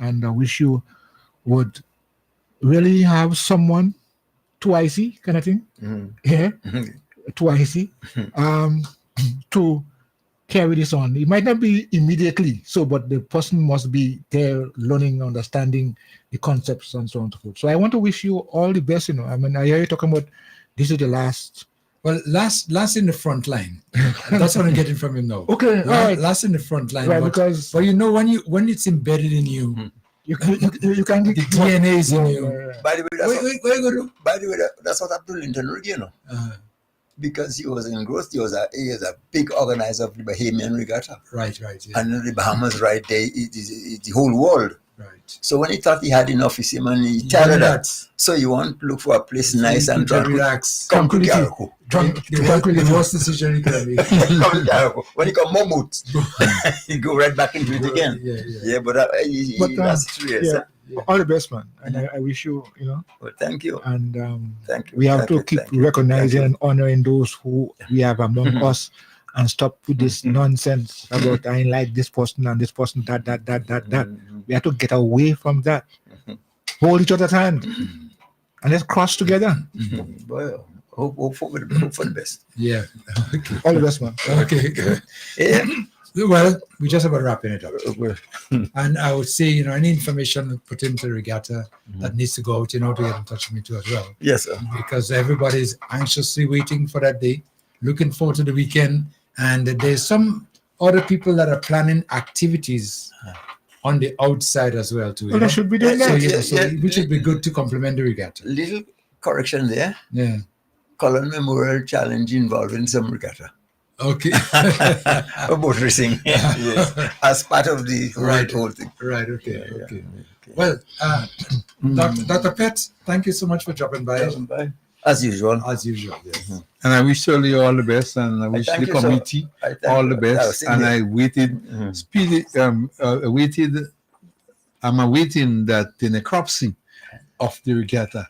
And I wish you would really have someone twice kind of thing. Yeah, twice to carry this on. It might not be immediately so, but the person must be there learning, understanding the concepts and so on and so forth. So I want to wish you all the best. I mean, I hear you talking about this is the last. Well, last in the front line. That's what I'm getting from him now. Okay, all right. Last in the front line. Right, but because when it's embedded in you, you can the DNA is in you. By the way, What you gonna that's what happened to Linton Rig, because he was engrossed. He was a big organizer of the Bahamian Regatta. Right. Yeah. And the Bahamas right there, it is the whole world. Right. So when he thought he had enough, he man, he tired that. So you want to look for a place nice and relax. Come to Carriacou. The worst decision you can make. Come to Carriacou. When he come Momut, he go right back into it again. Yeah. But that's serious. Yeah. All the best, man. And I wish you, Well, thank you. And thank you. We have to keep recognizing and honoring those who we have among us, and stop with this nonsense about I like this person and this person, that. We have to get away from that. Hold each other's hand and let's cross together. Well, hope for the best. Yeah. Okay. All the best, man. Okay. Yeah. Well, we're just about wrapping it up. And I would say, any information put into the Regatta that needs to go out, to get in touch with me too as well. Yes, sir. Because everybody's anxiously waiting for that day, looking forward to the weekend. And there's some other people that are planning activities on the outside as well too. Well, they should be doing that. So we should be good to complement the Regatta. Little correction there. Yeah. Colon Memorial Challenge involving some regatta. Okay. Boat racing. Yes. As part of the whole thing. Right. Okay. Well, Dr. Pett, thank you so much for dropping by. As usual. Yes. And I wish Shirley all the best, and I wish the committee all the best. And I waited, I'm awaiting that the necropsy of the regatta.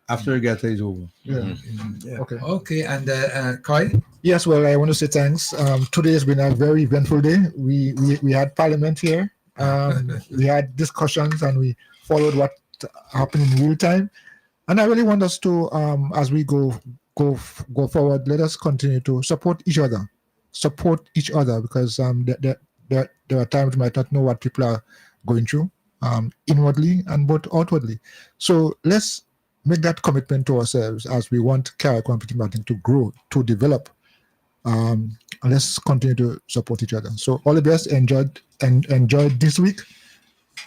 After regatta is over. Okay. And Koi? Yes, well, I want to say thanks. Today has been a very eventful day. We had Parliament here. We had discussions and we followed what happened in real time. And I really want us to, as we go forward, let us continue to support each other. Because there are times we might not know what people are going through, inwardly and both outwardly. So let's make that commitment to ourselves as we want Carriacou Marketing to grow, to develop. And let's continue to support each other. So all the best. Enjoy this week.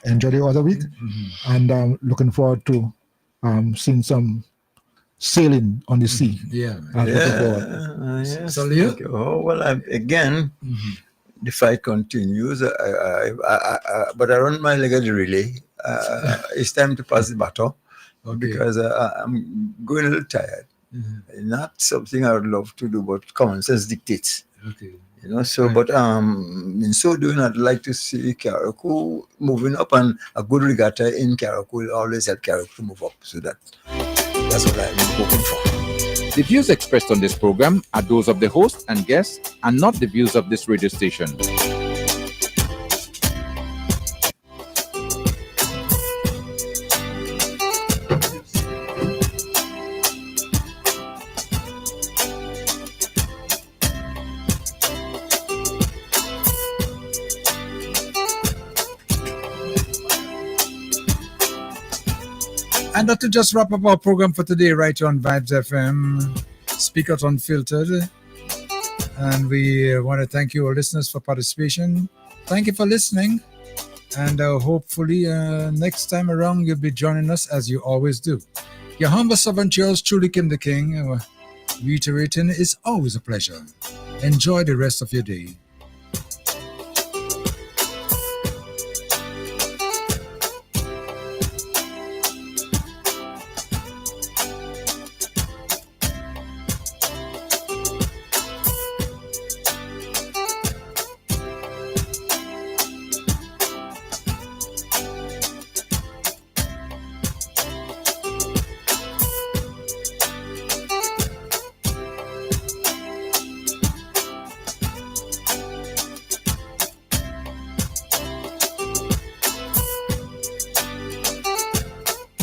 Enjoy the other week. And looking forward to seeing some sailing on the sea. Yes. So Leo? Again, the fight continues. But I run my leg of the relay. It's time to pass the baton because I'm going a little tired. Not something I would love to do, but common sense dictates. Okay. But in so doing, I'd like to see Carriacou moving up, and a good regatta in Carriacou will always help Carriacou to move up. So that's what I'm hoping for. The views expressed on this program are those of the host and guests, and not the views of this radio station. And that to just wrap up our program for today, right here on Vibes FM, Speak Out Unfiltered. And we want to thank you, our listeners, for participation. Thank you for listening. And hopefully next time around, you'll be joining us as you always do. Your humble servant, yours truly, Kim the King, reiterating, it's always a pleasure. Enjoy the rest of your day.